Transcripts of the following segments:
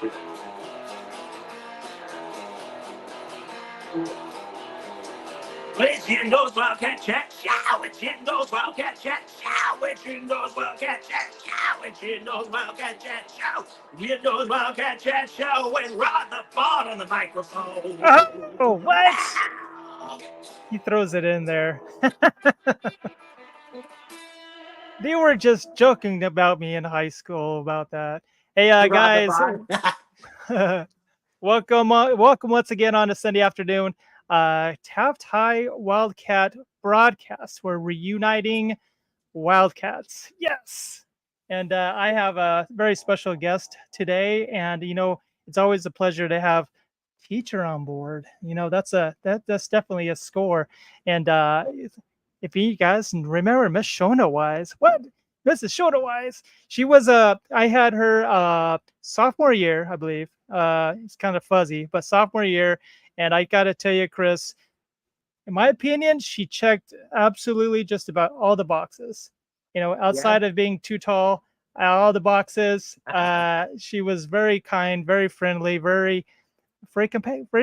It's YeNDoR'S WiLDCaT Chat. Show. It's YeNDoR'S WiLDCaT Chat. Show. It's YeNDoR'S WiLDCaT Chat. Show. It's YeNDoR'S WiLDCaT Chat. Show. YeNDoR'S WiLDCaT Chat. Show. And Rod the Bot on the microphone. Oh, what? He throws it in there. They were just joking about me in high school about that. Hey, guys, welcome once again on a Sunday afternoon. Taft High Wildcat broadcast. We're reuniting Wildcats. Yes. And I have a very special guest today. And, it's always a pleasure to have teacher on board. That's definitely a score. And if you guys remember Miss Schoneweis, what? Mrs. Schoneweis. She was I had her sophomore year, I believe. It's kind of fuzzy, but sophomore year. And I got to tell you, Chris, in my opinion, she checked absolutely just about all the boxes. Outside of being too tall, all the boxes. She was very kind, very friendly, very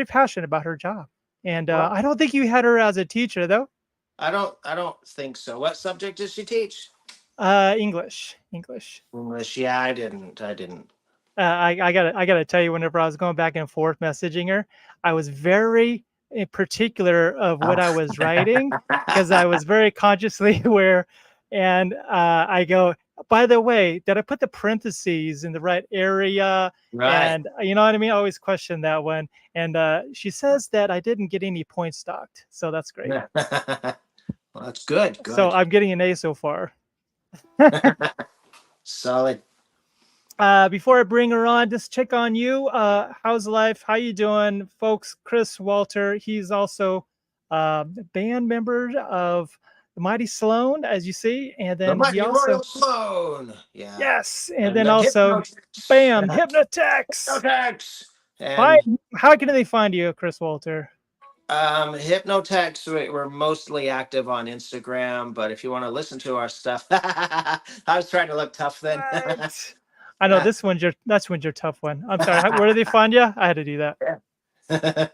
passionate about her job. And I don't think you had her as a teacher, though. I don't think so. What subject does she teach? English. Yeah, I didn't. I gotta tell you, whenever I was going back and forth messaging her, I was very particular of what I was writing because I was very consciously aware. And I go, by the way, did I put the parentheses in the right area? Right. And you know what I mean? I always question that one. And she says that I didn't get any points docked. So that's great. Well, that's good. So I'm getting an A so far. Solid. Before I bring her on, just check on you. How's life? How you doing, folks? Chris Walter, he's also a band member of the Mighty Sloan, as you see, and then he also Royal Sloan. Yeah. Yes, and then also bam, Hypnotex. How can they find you, Chris Walter? Hypnotex, we're mostly active on Instagram, but if you want to listen to our stuff, I was trying to look tough then. I know that's your tough one. I'm sorry. Where do they find you? I had to do that. Yeah.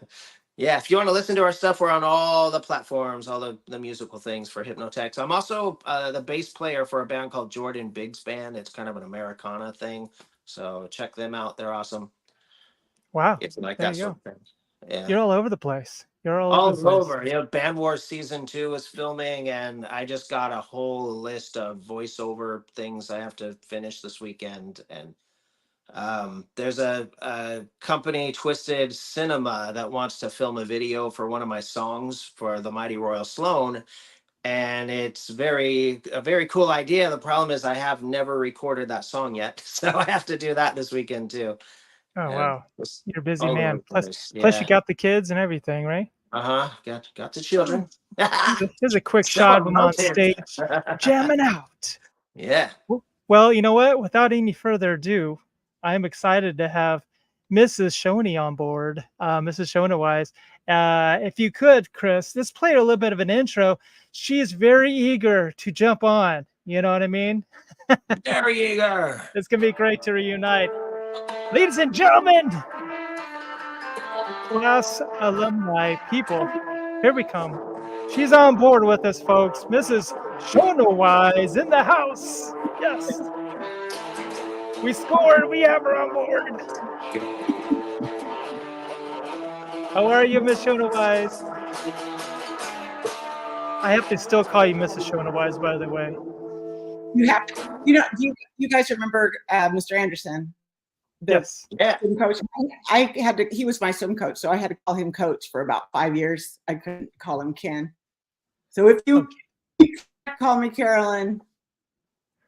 Yeah, if you want to listen to our stuff, we're on all the platforms, all the musical things for Hypnotex. I'm also the bass player for a band called Jordan Biggs Band. It's kind of an Americana thing, so check them out. They're awesome. Wow, it's like that sort of thing. Yeah, you're all over the place. You're all over. Band Wars Season 2 is filming, and I just got a whole list of voiceover things I have to finish this weekend. And there's a company, Twisted Cinema, that wants to film a video for one of my songs for the Mighty Royal Sloan. And it's a very cool idea. The problem is I have never recorded that song yet. So I have to do that this weekend too. Oh, wow. You're a busy man. Plus you got the kids and everything, right? Got the children. Here's a quick shot of them on stage jamming out. Yeah. Well, you know what? Without any further ado, I'm excited to have Mrs. Shoney on board, Mrs. Schoneweis. If you could, Chris, just play a little bit of an intro. She's very eager to jump on. You know what I mean? Very eager. It's going to be great to reunite. Ladies and gentlemen, class alumni people, here we come. She's on board with us, folks. Mrs. Schoneweis in the house. Yes. We scored. We have her on board. How are you, Miss Schoneweis? I have to still call you Mrs. Schoneweis, by the way. You have to. You guys remember Mr. Anderson? Yes. Yeah. Coach. I had to. He was my swim coach, so I had to call him coach for about 5 years. I couldn't call him Ken. So if you call me Carolyn,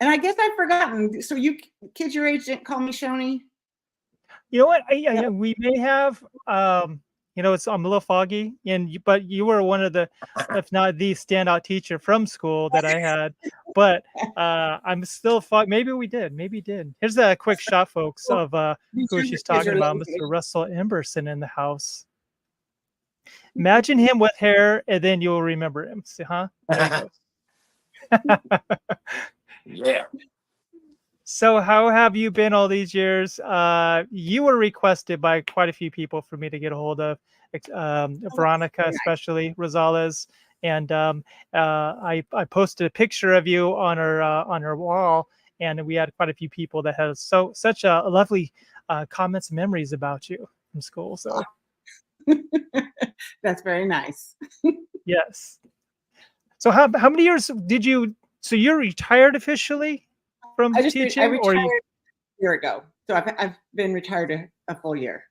and I guess I've forgotten. So you kids your age didn't call me Shoney? You know what? We may have. I'm a little foggy, but you were one of the, if not the standout teacher from school that I had. But I'm still foggy. Maybe we did. Maybe did. Here's a quick shot, folks, of who she's talking about, Mr. Russell Emberson in the house. Imagine him with hair, and then you'll remember him. See, huh? There he goes. Yeah. So how have you been all these years? You were requested by quite a few people for me to get a hold of, Veronica, very nice. especially Rosales, and I posted a picture of you on her wall, and we had quite a few people that had such a lovely comments and memories about you from school. So That's very nice. yes. So how many years did you? So you're retired officially from I teaching, or retired you? a year ago, so I've been retired a full year.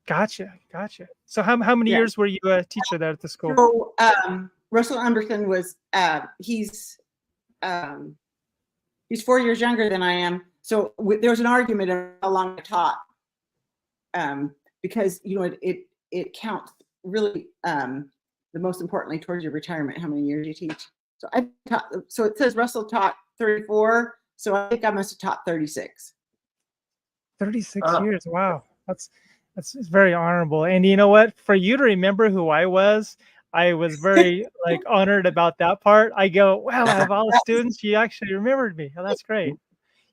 Gotcha. So how many Yeah. years were you a teacher there at the school? So Russell Umberson was he's 4 years younger than I am. So there was an argument of how long I taught, because it counts really the most importantly towards your retirement, how many years you teach. So I taught. So it says Russell taught 34. So I think I must have taught 36. 36 years. Wow. That's very honorable. And you know what? For you to remember who I was very like honored about that part. I go, wow, I have all the students. You actually remembered me. Oh, that's great.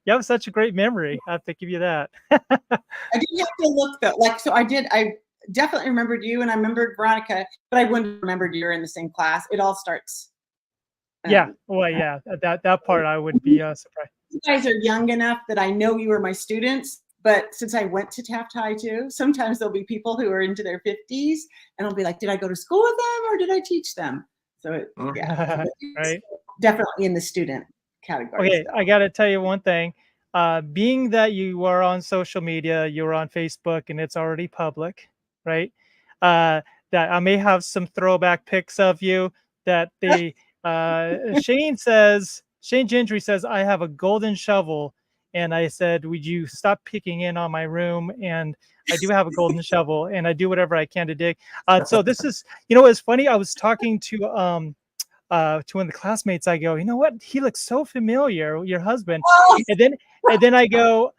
You have such a great memory. I have to give you that. I didn't have to look though. Like, so I definitely remembered you, and I remembered Veronica, but I wouldn't have remembered you were in the same class. It all starts. Yeah. Well, yeah. That part I would be surprised. You guys are young enough that I know you were my students, but since I went to Taft High too, sometimes there'll be people who are into their 50s, and I'll be like, did I go to school with them or did I teach them? So yeah, right. Definitely in the student category. Okay, I got to tell you one thing. Being that you are on social media, you're on Facebook, and it's already public, right? That I may have some throwback pics of you. That the Shane Gentry says I have a golden shovel, and I said, would you stop picking in on my room? And I do have a golden shovel, and I do whatever I can to dig. So this is, it's funny. I was talking to one of the classmates. I go, you know what? He looks so familiar, your husband. And then I go,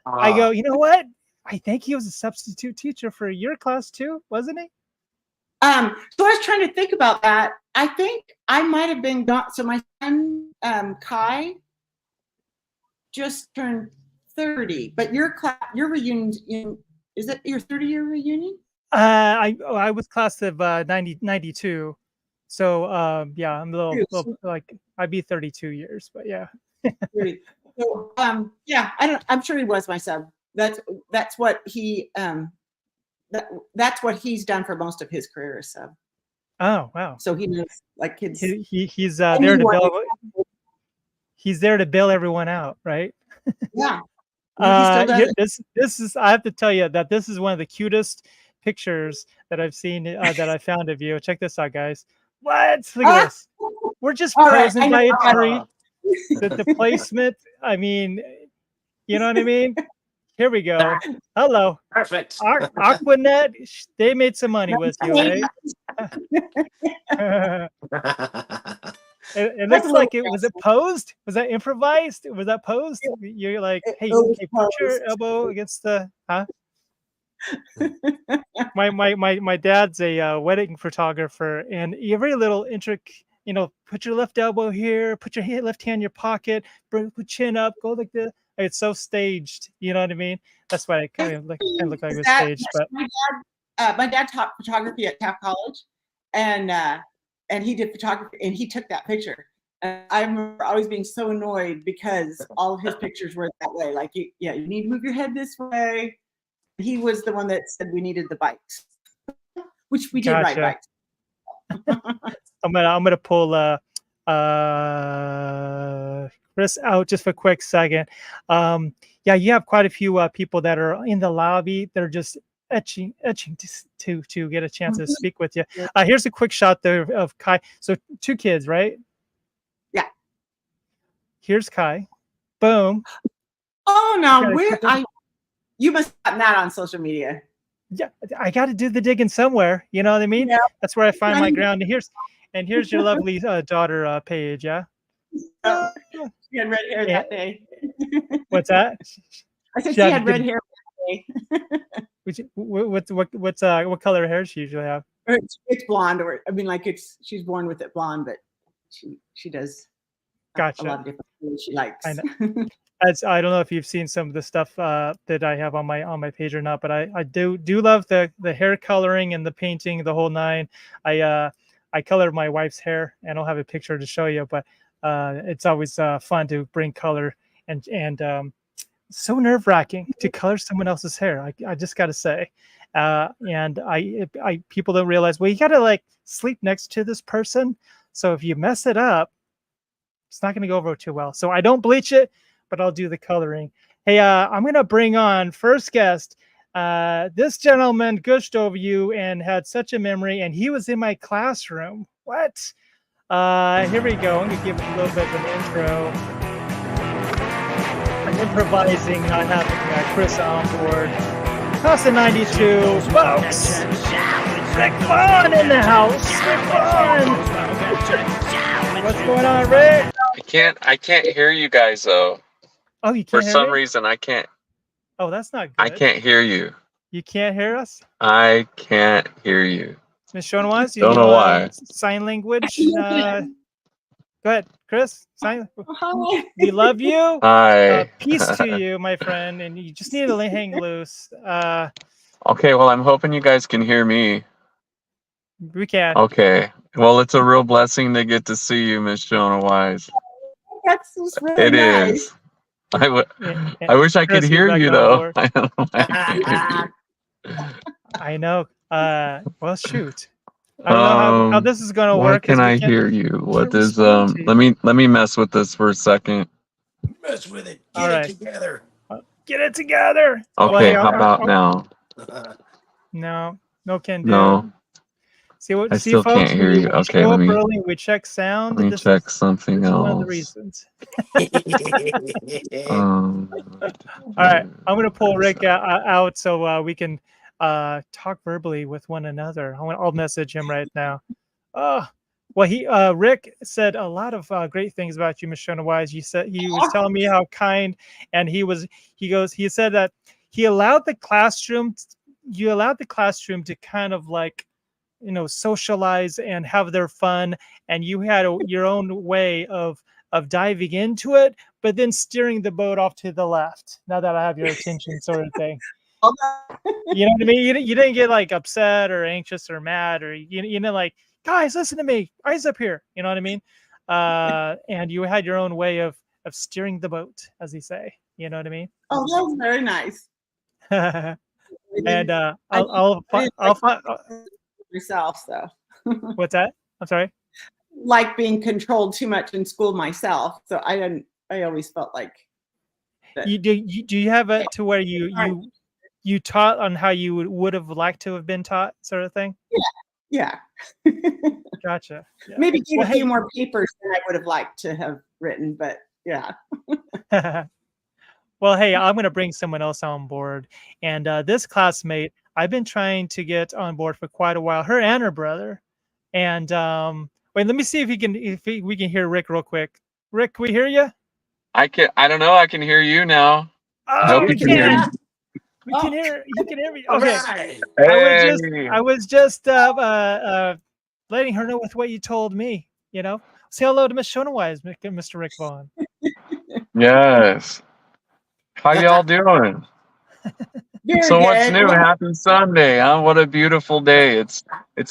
you know what? I think he was a substitute teacher for your class too, wasn't he? So I was trying to think about that. I think I might have been gone. So my son Kai just turned 30, but your reunion, is it your 30-year reunion? I was class of 92. So yeah, I'm a little like I'd be 32 years, but yeah. So yeah, I'm sure he was my sub. That's what he that's what he's done for most of his career as sub. Oh wow. So he knows like kids. He's there to bail. He's there to bail everyone out, right? Yeah. This is, I have to tell you that this is one of the cutest pictures that I've seen that I found of you. Check this out, guys. What? Look at this. We're just present by a tree. The placement. I mean, you know what I mean? Here we go. Hello. Perfect. Aquanet. They made some money with you, right? It looks like it was posed. Was that improvised? Was that posed? You're like, hey, put your elbow against the My dad's a wedding photographer, and every little intricate, put your left elbow here, put your left hand in your pocket, put chin up, go like this. It's so staged. You know what I mean? That's why it kind of look like it was staged. But my dad taught photography at Taft College, and he did photography, and he took that picture. And I remember always being so annoyed because all of his pictures were that way. Like, you need to move your head this way. He was the one that said we needed the bikes, which we did ride bikes. I'm gonna pull Chris out just for a quick second. Yeah, you have quite a few people that are in the lobby. They're just etching to get a chance to speak with you. Here's a quick shot there of Kai. So 2 kids, right? Yeah. Here's Kai. Boom. Oh no, you must have gotten that on social media. Yeah, I got to do the digging somewhere. You know what I mean? Yeah. That's where I find my ground. And here's your lovely daughter, Paige. Yeah. She had red hair that day. What's that? I said she had red hair that day. What color hair does she usually have? It's blonde, she's born with it blonde, but she does gotcha. a lot of different things she likes. I know. as I don't know if you've seen some of the stuff that I have on my page or not, but I do love the hair coloring and the painting, the whole nine. I colored my wife's hair, and I don't have a picture to show you, but it's always fun to bring color and so nerve-wracking to color someone else's hair. I just got to say, and I people don't realize, well, you got to like sleep next to this person, so if you mess it up, it's not going to go over too well. So I don't bleach it, but I'll do the coloring. Hey, I'm going to bring on first guest. This gentleman gushed over you and had such a memory, and he was in my classroom. What? Here we go. I'm going to give it a little bit of an intro. I'm improvising, not having Chris on board. Class of 92, folks. Rick Vaughn in the house. Rick Vaughn. What's going on, Rick? I can't hear you guys though. Oh, you can't For hear some me? reason I can't. Oh, that's not good. I can't hear you. You can't hear us? I can't hear you. Ms. Schoneweis, you Don't know why. Sign language? Go ahead, Chris. Sign. Hi. We love you. Hi. Peace to you, my friend. And you just need to hang loose. Okay, well, I'm hoping you guys can hear me. We can. Okay. Well, it's a real blessing to get to see you, Miss Schoneweis. That's just really It nice. is. I wish I could Chris, hear you're you back on though. board. I don't know why I can't hear you. I know. Well, shoot. I don't know how this is going to Why work. can I hear you? What is respond to you. let me mess with this for a second. Mess with it. All Get right. it together. Get it together. Okay, Well, hey, how about now? No can do. No. See what? I See, still folks, can't hear we you. Okay, show let up me early. We check sound. let me check something this is one of the else. reasons. Um, All right, I'm going to pull Rick out so we can talk verbally with one another. I'll message him right now. Well, Rick said a lot of great things about you, Ms. Schoneweis. You said he was telling me how kind, and he said that he allowed the classroom. You allowed the classroom to kind of like, socialize and have their fun, and you had your own way of diving into it, but then steering the boat off to the left. Now that I have your attention, sort of thing. You know what I mean? You didn't get like upset or anxious or mad or like, guys, listen to me, eyes up here. You know what I mean? And you had your own way of steering the boat, as they say. You know what I mean? Oh, that was very nice. And I'll find myself, so what's that? I'm sorry. like being controlled too much in school myself, so I always felt like that. Do you have it to where you taught on how you would have liked to have been taught, sort of thing? Yeah. Gotcha. Yeah. Maybe give a few more papers than I would have liked to have written, but yeah. Well, hey, I'm going to bring someone else on board. And this classmate, I've been trying to get on board for quite a while, her and her brother. And wait, let me see if we can hear Rick real quick. Rick, can we hear you? I don't know. I can hear you now. Oh, Nope, we you can hear me. We can hear. You can hear me. All Okay. right. Hey. I was just letting her know with what you told me. Say hello to Miss Schoneweis, Mr. Rick Vaughn. Yes. How y'all doing? Very So what's good. new? Well, Happy Sunday, huh? What a beautiful day. It's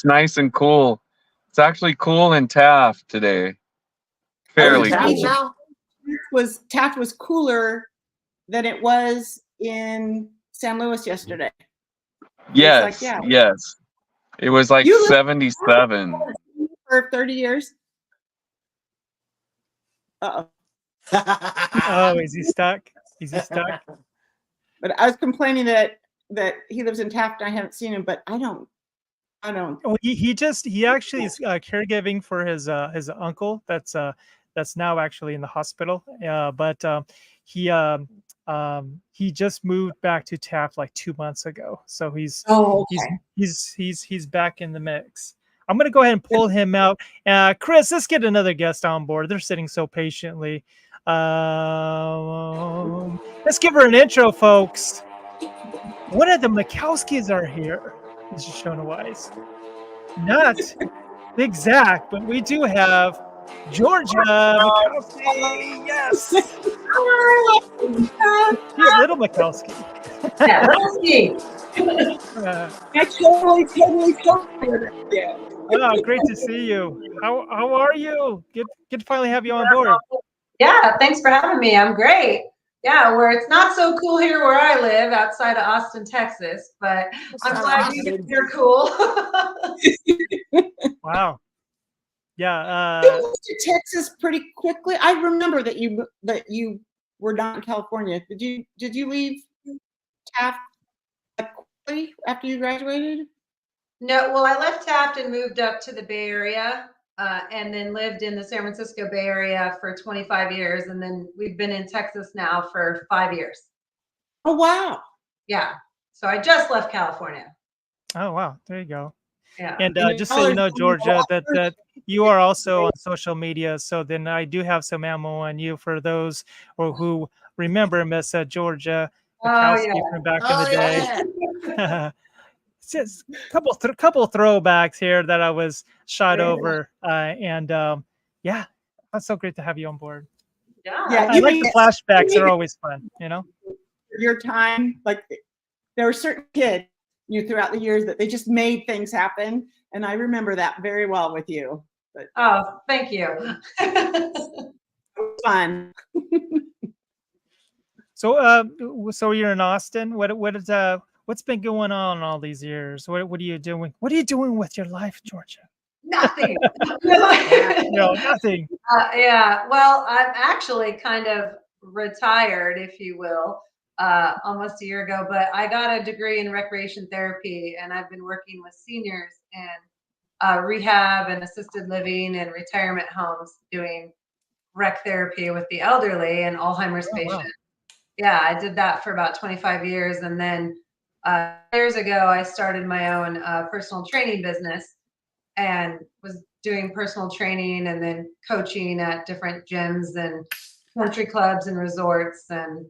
nice and cool. It's actually cool in Taft today. Fairly Taft cool. now? Taft was cooler than it was in San Luis yesterday. Yes, yeah. yes. It was like You lived 77. for 30 years. Uh-oh. Oh, is he stuck? Is he stuck? But I was complaining that he lives in Taft and I haven't seen him, but I don't. Well, he actually is caregiving for his uncle that's now actually in the hospital. But he just moved back to Taft like 2 months ago, so he's back in the mix. I'm gonna go ahead and pull him out. Chris, let's get another guest on board. They're sitting so patiently. Let's give her an intro, folks. One of the Mikowskis are here. This is Schoneweis. Not exact, but we do have Georgia Mikowski. Yes. She's little Mikowski. Yeah, little Steve. I totally. Yeah. Oh, great to see you. How are you? Good to finally have you on board. Yeah, thanks for having me. I'm great. Yeah, where it's not so cool here where I live outside of Austin, Texas, but I'm glad you're cool. Wow. Yeah. You moved to Texas pretty quickly. I remember that you were not in California. Did you leave Taft quickly after you graduated? No, well, I left Taft and moved up to the Bay Area, and then lived in the San Francisco Bay Area for 25 years, and then we've been in Texas now for 5 years. Oh wow. Yeah, so I just left California. Oh wow, there you go. Yeah. And just so you know, Georgia, that you are also on social media. So then I do have some ammo on you for those who remember Miss Georgia Mikowski from back in the day. It's just a couple throwbacks here that I was shot over, and yeah, that's so great to have you on board. Yeah, I like the flashbacks; they're always fun, you know. Your time, like there were certain kids throughout the years that they just made things happen, and I remember that very well with you. But oh, thank you. it was fun. So you're in Austin. What's been going on all these years? What are you doing? What are you doing with your life, Georgia? Nothing. No, nothing. Yeah. Well, I'm actually kind of retired, if you will, almost a year ago. But I got a degree in recreation therapy, and I've been working with seniors in rehab and assisted living and retirement homes, doing rec therapy with the elderly and Alzheimer's patients. Wow. Yeah, I did that for about 25 years, and then years ago, I started my own personal training business and was doing personal training and then coaching at different gyms and country clubs and resorts. And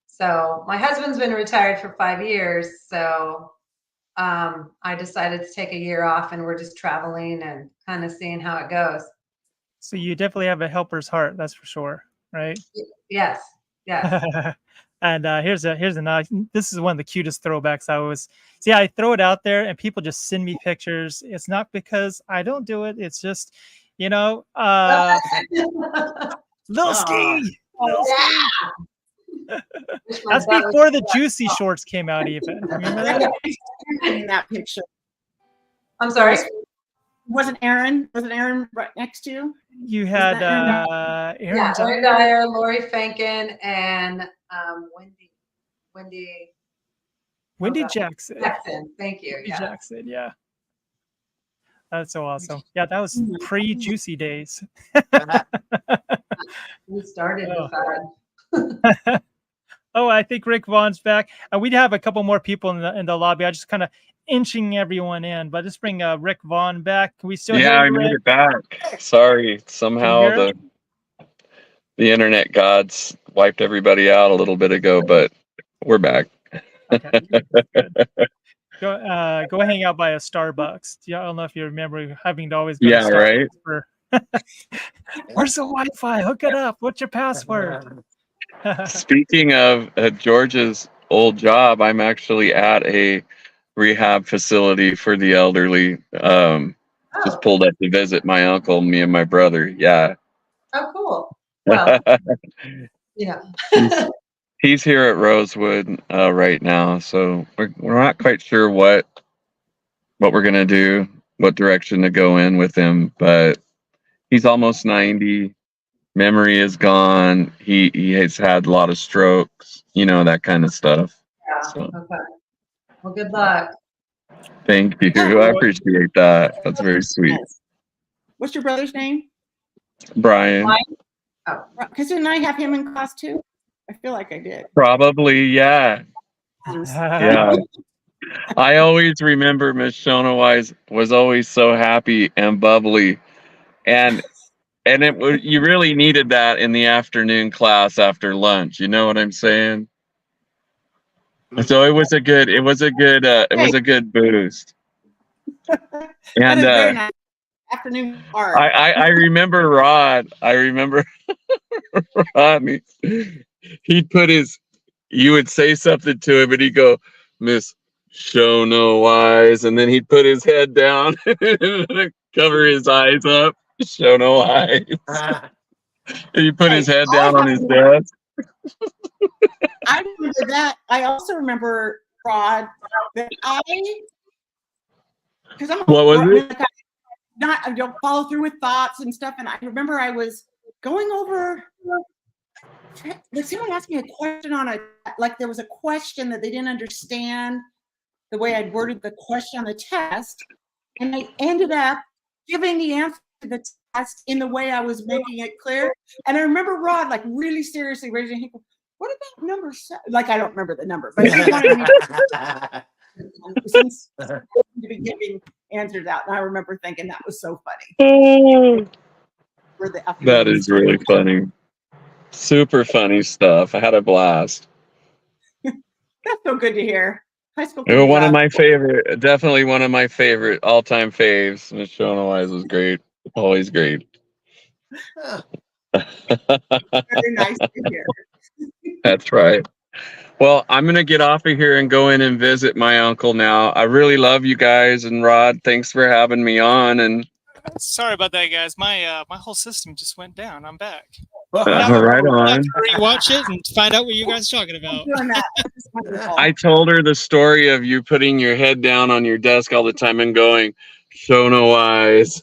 so my husband's been retired for 5 years. So I decided to take a year off, and we're just traveling and kind of seeing how it goes. So you definitely have a helper's heart, that's for sure, right? Yes. Yes. And here's a nice. This is one of the cutest throwbacks. I throw it out there, and people just send me pictures. It's not because I don't do it. It's just, little ski. That's before the juicy shorts came out. Even remember that? In that picture. I'm sorry. Wasn't Aaron right next to you? You had Aaron Dyer, Lori Fankin, and Wendy Jackson. Thank you. Yeah. Jackson, yeah. That's so awesome. Yeah, that was pre-juicy days. We started the fad. Oh, I think Rick Vaughn's back. We'd have a couple more people in the lobby. I just kind of inching everyone in, but let's bring Rick Vaughn back. Can we still hear you, I made it back. Sorry, somehow the internet gods wiped everybody out a little bit ago, but we're back. Okay. Go hang out by a Starbucks. I don't know if you remember having to always go to Starbucks right. Where's the Wi-Fi? Hook it up. What's your password? Speaking of George's old job, I'm actually at a rehab facility for the elderly. Just pulled up to visit my uncle, me and my brother. Yeah. Oh, cool. Well, yeah. He's here at Rosewood right now, so we're not quite sure what we're gonna do, what direction to go in with him, but he's almost 90. Memory is gone. He has had a lot of strokes, that kind of stuff. Yeah. So. Okay. Well, good luck. Thank you. I appreciate that. That's very sweet. What's your brother's name? Brian. Oh, because didn't I have him in class too? I feel like I did. Probably, yeah. Yeah. I always remember Miss Schoneweis was always so happy and bubbly, and you really needed that in the afternoon class after lunch. You know what I'm saying? So it was a good boost. And afternoon art. I remember Rod. I remember Rodney. He'd put his, you would say something to him and he'd go, Miss Schoneweis, and then he'd put his head down and cover his eyes up. Schoneweis. And he put his head down on his desk. I remember that. I also remember, Rod, that because I'm What was it? I don't follow through with thoughts and stuff. And I remember I was going over, someone asked me a question there was a question that they didn't understand the way I'd worded the question on the test. And I ended up giving the answer to the test in the way I was making it clear. And I remember Rod, like, really seriously raising his hand, what about number 7? Like, I don't remember the number, but he wanted me to be giving answers out. And I remember thinking that was so funny. That is really funny. Super funny stuff. I had a blast. That's so good to hear. High school. One of my favorite, definitely one of my favorite all-time faves. Miss Schoneweis was great. Always great. Very nice to hear. That's right. Well, I'm going to get off of here and go in and visit my uncle now. I really love you guys. And Rod, thanks for having me on. And Sorry about that, guys. My whole system just went down. I'm back. right on. I have to rewatch it and find out what you guys are talking about. I told her the story of you putting your head down on your desk all the time and going, Schoneweis.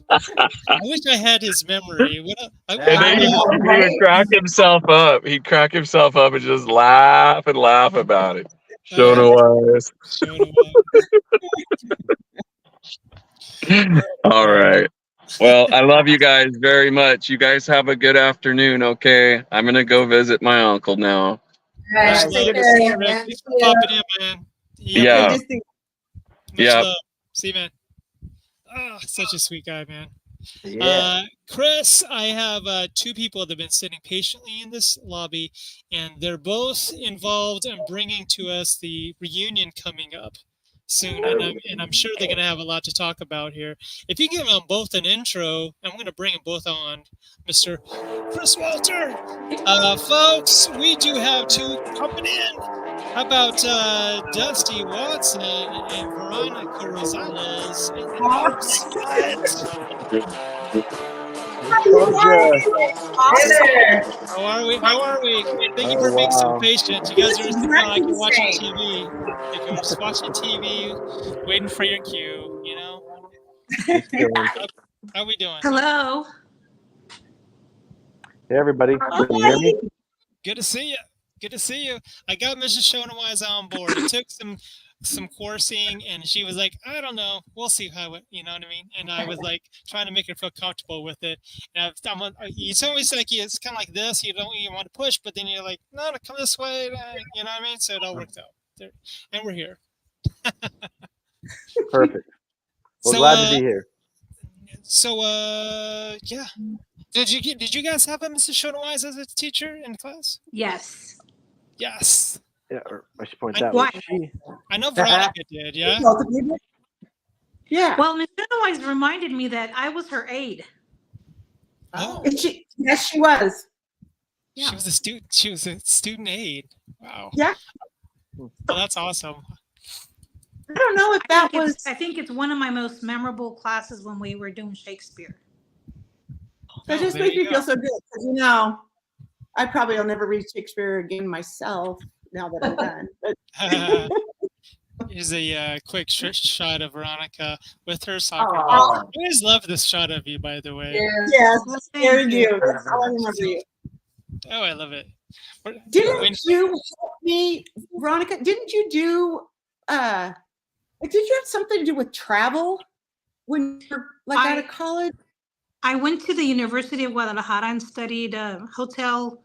I wish I had his memory. And then he would crack himself up. He'd crack himself up and just laugh about it. Schoneweis. All right. Well, I love you guys very much. You guys have a good afternoon, okay? I'm going to go visit my uncle now. All right. Take care, man. Thanks for popping in, man. Yeah. Yeah. See you, man. Oh, such a sweet guy, man. Yeah. Chris, I have 2 people that have been sitting patiently in this lobby, and they're both involved in bringing to us the reunion coming up soon, and I'm sure they're going to have a lot to talk about here. If you give them both an intro, I'm going to bring them both on. Mr. Chris Walter. Folks, we do have 2 coming in. How about Dusty Watson and Veronica Rosales in the house? How are we? Thank you for being so patient. You guys are just like you're watching TV. Like you're just watching TV, waiting for your cue, you know? How we doing? Hello. Hey, everybody. Can you hear me? Good to see you. Good to see you. I got Mrs. Schoneweis on board. It took some coursing, and she was like, I don't know. We'll see how it, you know what I mean? And I was like trying to make her feel comfortable with it. And it's always like, it's kind of like this. You don't even want to push, but then you're like, no, come this way. You know what I mean? So it all worked out. And we're here. Perfect. Well, So, glad to be here. So, yeah. Did you guys have a Mrs. Schoneweis as a teacher in class? Yes. Yes. Yeah, or I should point out Why? she. I know Veronica did, yeah? Yeah. Well, Ms. Schoneweis reminded me that I was her aide. Oh. Yes, she was. She was a student. She was a student aide. Wow. Yeah. Well, that's awesome. I don't know if that was. I think it's one of my most memorable classes when we were doing Shakespeare. That just makes me feel so good because I probably will never read Shakespeare again myself now that I'm done. But here's a quick shot of Veronica with her soccer ball. I always love this shot of you, by the way. yes, very you. That's how I remember you. Oh, I love it. Didn't you help me, Veronica? Didn't you do? Did you have something to do with travel when you were out of college? I went to the University of Guadalajara and studied hotel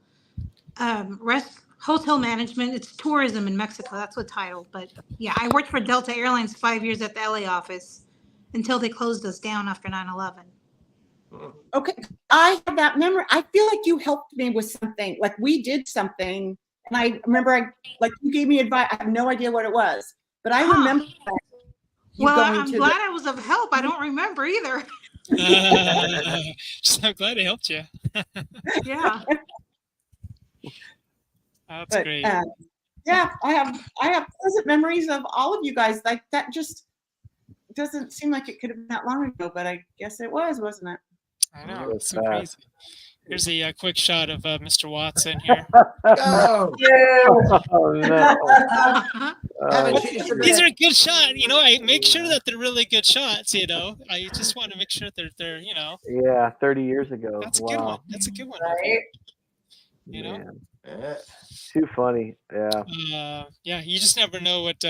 management. It's tourism in Mexico. That's what title. But yeah, I worked for Delta Airlines 5 years at the LA office until they closed us down after 9/11. Okay, I have that memory. I feel like you helped me with something. Like we did something, and I remember you gave me advice. I have no idea what it was, but I remember that. you Well, going I'm to glad I was of help. I don't remember either. So I'm glad I helped you. Yeah. That's but great. yeah, I have pleasant memories of all of you guys. Like that just doesn't seem like it could have been that long ago, but I guess it was, wasn't it? I know. It It's so was crazy. Here's a quick shot of Mr. Watson here. Go. Oh no. Haven't Oh, changed a These bit. are good shots. You know, I make sure that they're really good shots. You know, I just want to make sure that they're. You know, yeah, 30 years ago. that's a good one. Wow. That's a good one. Right? You know. Man, Yeah. too funny. Yeah. Yeah, you just never know what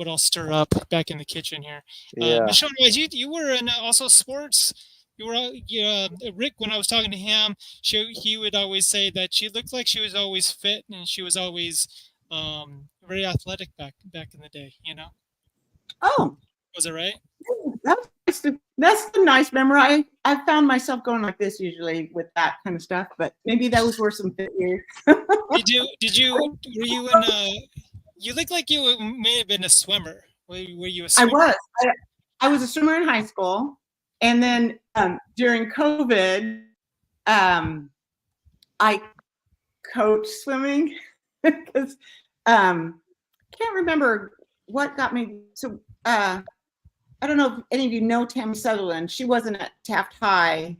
I'll stir up back in the kitchen here. Yeah. Michelle, you were in also sports. You were Rick. When I was talking to him, he would always say that she looked like she was always fit and she was always very athletic back in the day. You know, Oh, was it right? that's the nice memory. I found myself going like this usually with that kind of stuff, but maybe those were some fit years. Were you in you look like you may have been a swimmer. Were you a swimmer? I was a swimmer in high school, and then during COVID, I coached swimming because can't remember what got me. So I don't know if any of you know Tammy Sutherland. She wasn't at Taft High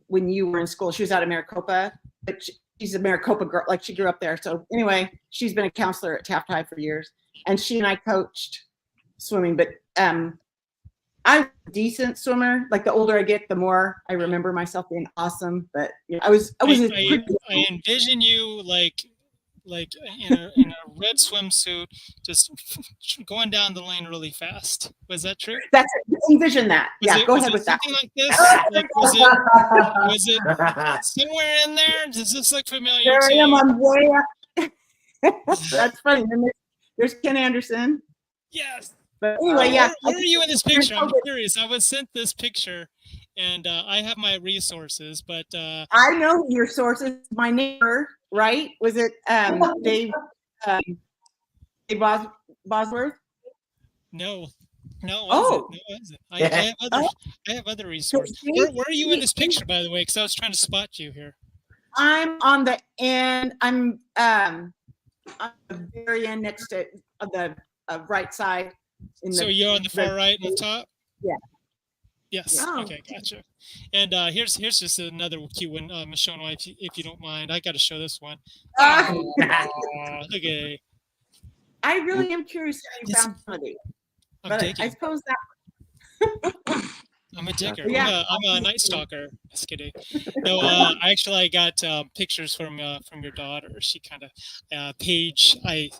when you were in school. She was out of Maricopa, but she's a Maricopa girl. Like she grew up there. So anyway, she's been a counselor at Taft High for years, and she and I coached swimming. But I'm a decent swimmer. Like the older I get, the more I remember myself being awesome. But you know, I envision you like in a red swimsuit, just going down the lane really fast. Was that true? That's it. Envision that. Go ahead with that. Something like this? Like, was it somewhere in there? Does this look familiar There to I am. you? I'm way up. That's funny. And there's Ken Anderson. Yes. But anyway, yeah. Where are you in this picture? I'm curious. I was sent this picture, and I have my resources, but I know your sources. My neighbor, right? Was it Dave Bosworth? No. Oh. No, it wasn't. I have other resources. Where are you in this picture, by the way? Because I was trying to spot you here. I'm on the end. I'm on the very end next to the right side. So you're on the far right and the top? Yeah. Yes. Oh. Okay, gotcha. And here's just another cute one, Michelle, if you don't mind. I got to show this one. Oh, look at. I really am curious how you found some of these. But I suppose that. I'm a digger. Yeah. I'm a night stalker. Just kidding. No, I got pictures from your daughter. She kind of Paige. I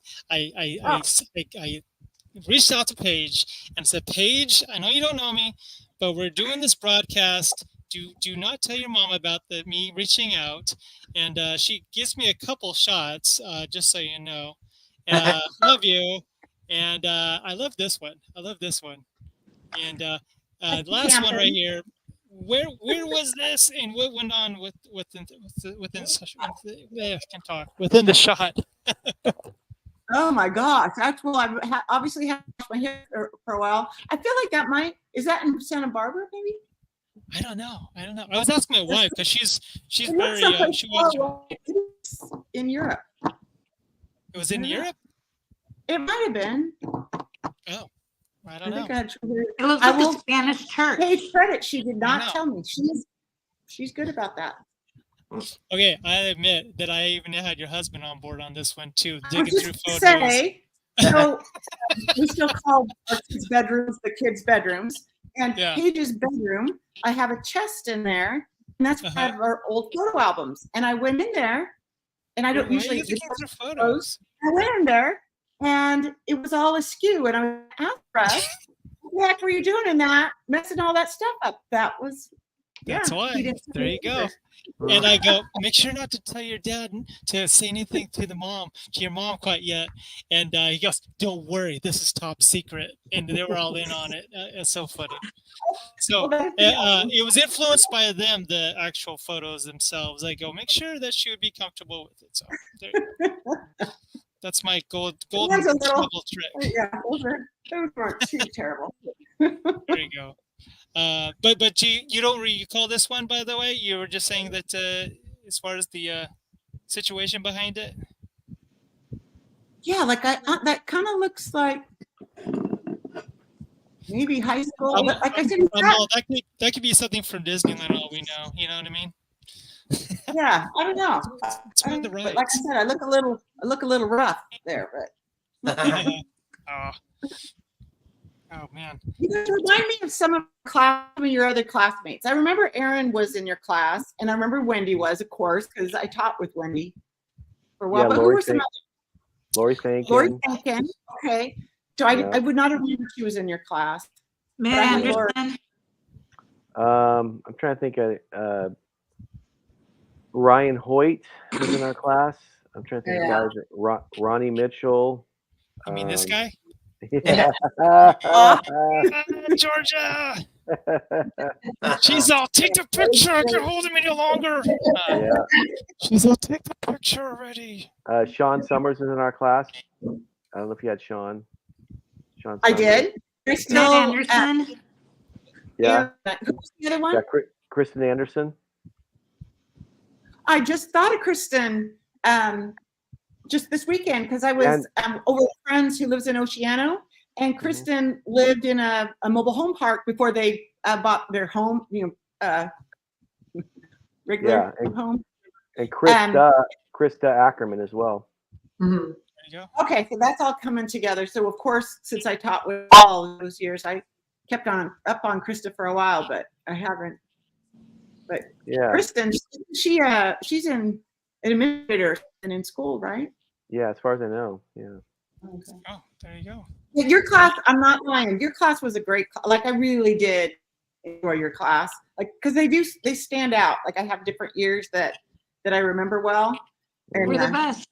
reached out to Paige and said, Paige, I know you don't know me, but we're doing this broadcast. Do not tell your mom about me reaching out. And she gives me a couple shots, just so you know. Love you. And I love this one. And the last one right here. Where was this, and what went on within the shot? Oh my gosh, that's well. I obviously have my hair for a while. I feel like is that in Santa Barbara, maybe? I don't know. I was asking my wife because she's very she was in Europe. It was in Europe? It might have been. Oh, I don't know. It looks like a Spanish church. Pay credit. She did not tell me. She's good about that. Okay, I admit that I even had your husband on board on this one too, digging through photos. So we still call our kids' bedrooms the kids' bedrooms. And Paige's bedroom, I have a chest in there, and that's where I have our old photo albums. And I went in there, and I don't usually photos. I went in there, and it was all askew. And I was asked, what the heck were you doing in that, messing all that stuff up? That's why. There you go. And I go, make sure not to tell your dad to say anything to your mom quite yet. And he goes, don't worry, this is top secret. And they were all in on it. It's so funny. So it was influenced by them, the actual photos themselves. I go, make sure that she would be comfortable with it. So there you go. That's my golden travel trick. Yeah, Those weren't too terrible. There you go. But you don't recall this one, by the way? You were just saying that as far as the situation behind it. Yeah, like that kind of looks like maybe high school. But like I said, Well, that could be something from Disneyland. All we know, you know what I mean? yeah, I don't know. It's one of the But rights. like I said, I look a little rough there, but Oh man. you guys remind me of some of your other classmates. I remember Erin was in your class, and I remember Wendy was, of course, because I taught with Wendy for a while. Yeah, but who Lori were some Lori Thankin. Lori Thankin. Okay. So I would not have known she was in your class. Matt But I had Anderson. I'm trying to think of Ryan Hoyt was in our class. I'm trying to think of guys. Ronnie Mitchell. You mean this guy? Yeah. Georgia. She's all, take the picture. I can't hold him any longer. Yeah. She's all, take the picture already. Sean Summers was in our class. I don't know if you had Sean. Sean I Summers. did. Matt Anderson. Yeah. Who's the other one? Yeah, Kristen Anderson. I just thought of Kristen just this weekend because I was over with friends who lives in Oceano, and Kristen lived in a mobile home park before they bought their home, regular home. And Krista Ackerman as well. Mm-hmm. There you go. Okay, so that's all coming together. So of course, since I taught with all those years, I kept on up on Krista for a while, but I haven't. But yeah, Kristen, she's an administrator and in school, right? Yeah, as far as I know. Yeah. Okay. Oh, there you go. Yeah, your class, I'm not lying. Your class was a great, like I really did enjoy your class, like because they stand out. Like I have different years that I remember well. And, We're the best.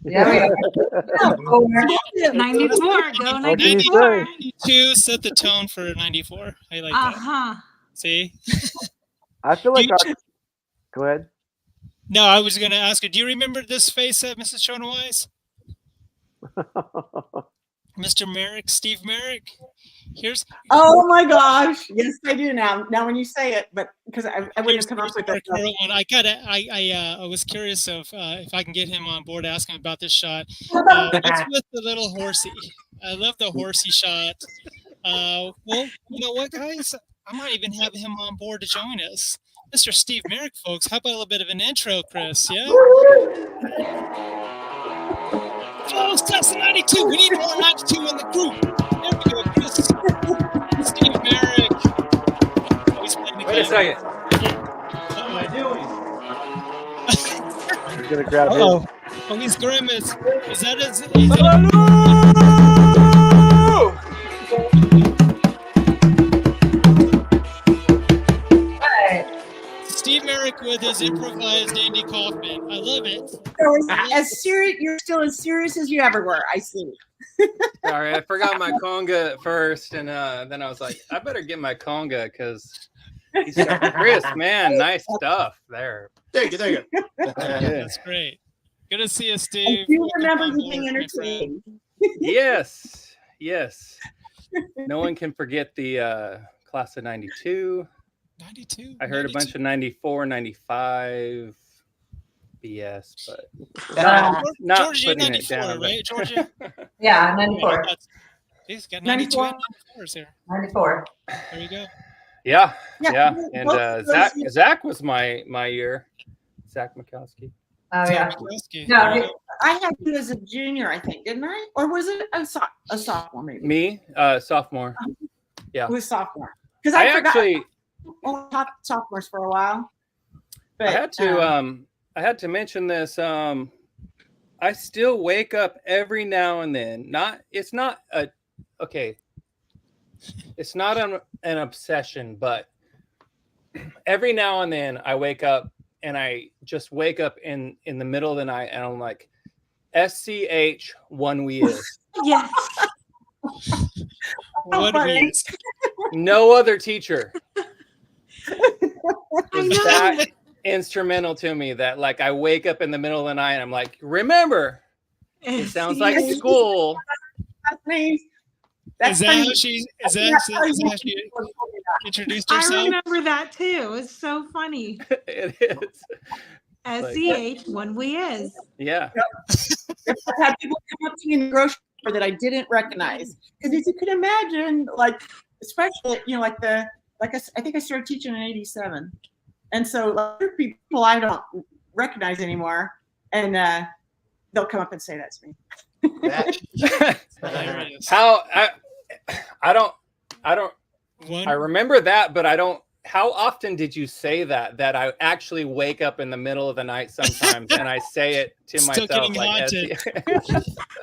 Yeah. 94. Go 94. 92 set the tone for 94. I like that. See? I feel like go ahead. No, I was going to ask you, do you remember this face, Mrs. Schoneweis? Mr. Merrick, Steve Merrick? Oh my gosh. Yes, I do now. Now when you say it, but because I wouldn't have come up with it. I was curious if I can get him on board, ask him about this shot. What's with the little horsey? I love the horsey shot. Well, you know what, guys? I might even have him on board to join us. Mr. Steve Merrick, folks. How about a little bit of an intro, Chris? Yeah? Folks, that's 92. We need more 92 in the group. There we go, Chris. Steve Merrick. Wait a second. What am I doing? He's going to grab his. Oh, he's grimace. Is that his? Steve Merrick with his improvised Andy Kaufman. I love it. As serious, you're still as serious as you ever were. I see. Sorry, I forgot my conga at first, and then I was like, I better get my conga because he's Chris, man, nice stuff there. Thank you. That's great. Good to see you, Steve. You remember you being entertained. Yes. No one can forget the class of 92. 92. I heard 92. A bunch of 94, 95 BS, but not Georgia, 94, down, right, Georgia? Yeah, 94. He's got 92 and 94s here. 94. There you go. Yeah. And Zach was my year. Zach Mikowski. Oh yeah. No, I had you as a junior, I think, didn't I? Or was it a sophomore maybe? Me, sophomore. Yeah. It was sophomore. Because I forgot. Actually taught sophomores for a while. But I had to mention this. I still wake up every now and then. It's not an obsession, but every now and then I wake up and I just wake up in the middle of the night and I'm like, SCH YeNDoR'S. Yes. YeNDoR'S. No other teacher is that instrumental to me that like I wake up in the middle of the night and I'm like, remember, it sounds like school. Is that funny. how she introduced I herself? remember that too. It's so funny. It is. SCH, one we is. Yeah. I've had people come up to me in the grocery store that I didn't recognize. Because as you can imagine, like, especially, like I think I started teaching in '87. And so like, there are people I don't recognize anymore. And they'll come up and say that to me. How I don't I remember that, but I don't. How often did you say that I actually wake up in the middle of the night sometimes and I say it to Still myself getting like haunted.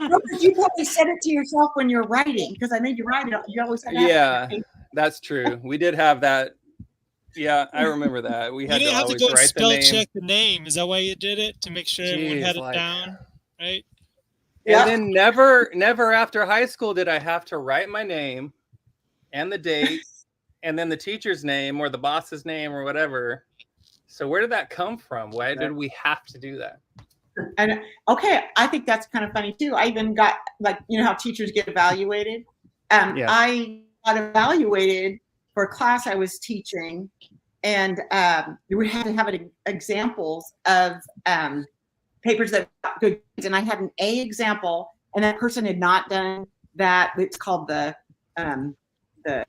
No, 'cause you probably said it to yourself when you're writing, because I made you write it. You always said that. Yeah, that's true. We did have that. Yeah, I remember that. We You had to didn't have to always go and write the spell name. check the name. Is that why you did it? To make sure everyone Jeez, had it like- down, right? And then never after high school did I have to write my name and the date and then the teacher's name or the boss's name or whatever. So where did that come from? Why did we have to do that? And okay, I think that's kind of funny too. I even got, like, how teachers get evaluated. Yeah. I got evaluated for a class I was teaching, and we had to have examples of papers that got good grades, and I had an A example, and that person had not done that. It's called the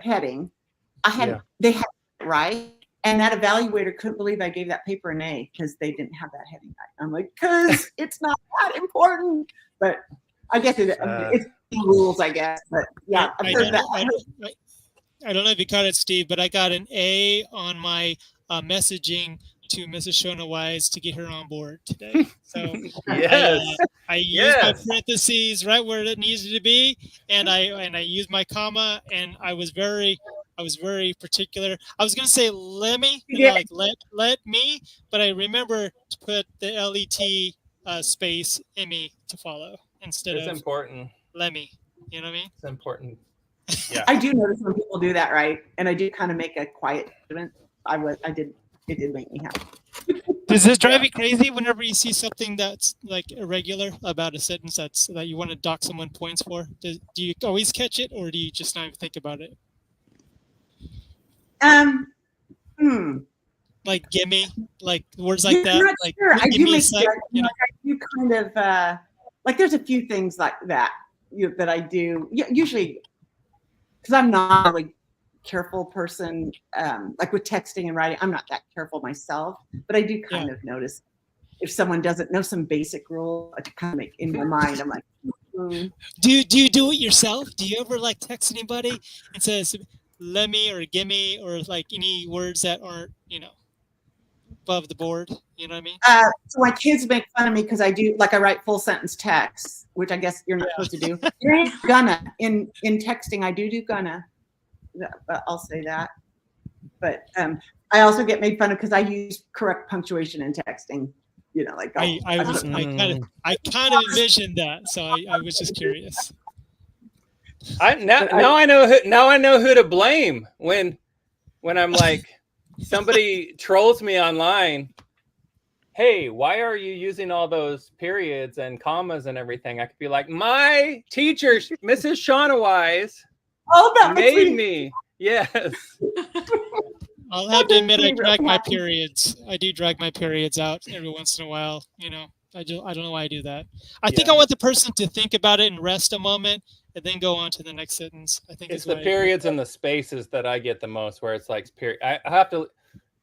heading. They had it right, and that evaluator couldn't believe I gave that paper an A because they didn't have that heading right. I'm like, because it's not that important. But I guess it's rules, I guess. But yeah, I've heard that. I don't know if you caught it, Steve, but I got an A on my messaging to Mrs. Schoneweis to get her on board today. So Yes. I used my parentheses right where it needed to be, and I used my comma, and I was very particular. I was gonna say let me, like let me, but I remember to put the LET space me to follow instead of important. let me. You know what I mean? It's important. Yeah. I do notice when people do that, right? And I do kind of make a quiet judgment. It did make me happy. Does this drive you crazy whenever you see something that's like irregular about a sentence that you want to dock someone points for? Do you always catch it, or do you just not even think about it? Like gimme, like words like that. Not like sure. I give do me a make sec, you know? like I do kind of like there's a few things like that that I do usually because I'm not a really careful person. Like with texting and writing, I'm not that careful myself, but I do kind of notice if someone doesn't know some basic rule. I kind of make in my mind. I'm like, Do you do it yourself? Do you ever like text anybody and says let me or gimme or like any words that aren't above the board? You know what I mean? So my kids make fun of me because I write full sentence text, which I guess you're not supposed to do. There ain't gonna in texting. I do gonna. But I'll say that. But I also get made fun of because I use correct punctuation in texting. Like I kind of envisioned that, so I was just curious. Now I know who to blame when I'm like somebody trolls me online. Hey, why are you using all those periods and commas and everything? I could be like, my teacher, Mrs. Schoneweis, made me. Yes. I'll have to admit I drag my periods. I do drag my periods out every once in a while. I don't know why I do that. I think I want the person to think about it and rest a moment and then go on to the next sentence. I think it's the periods and the spaces that I get the most, where it's like period. I have to.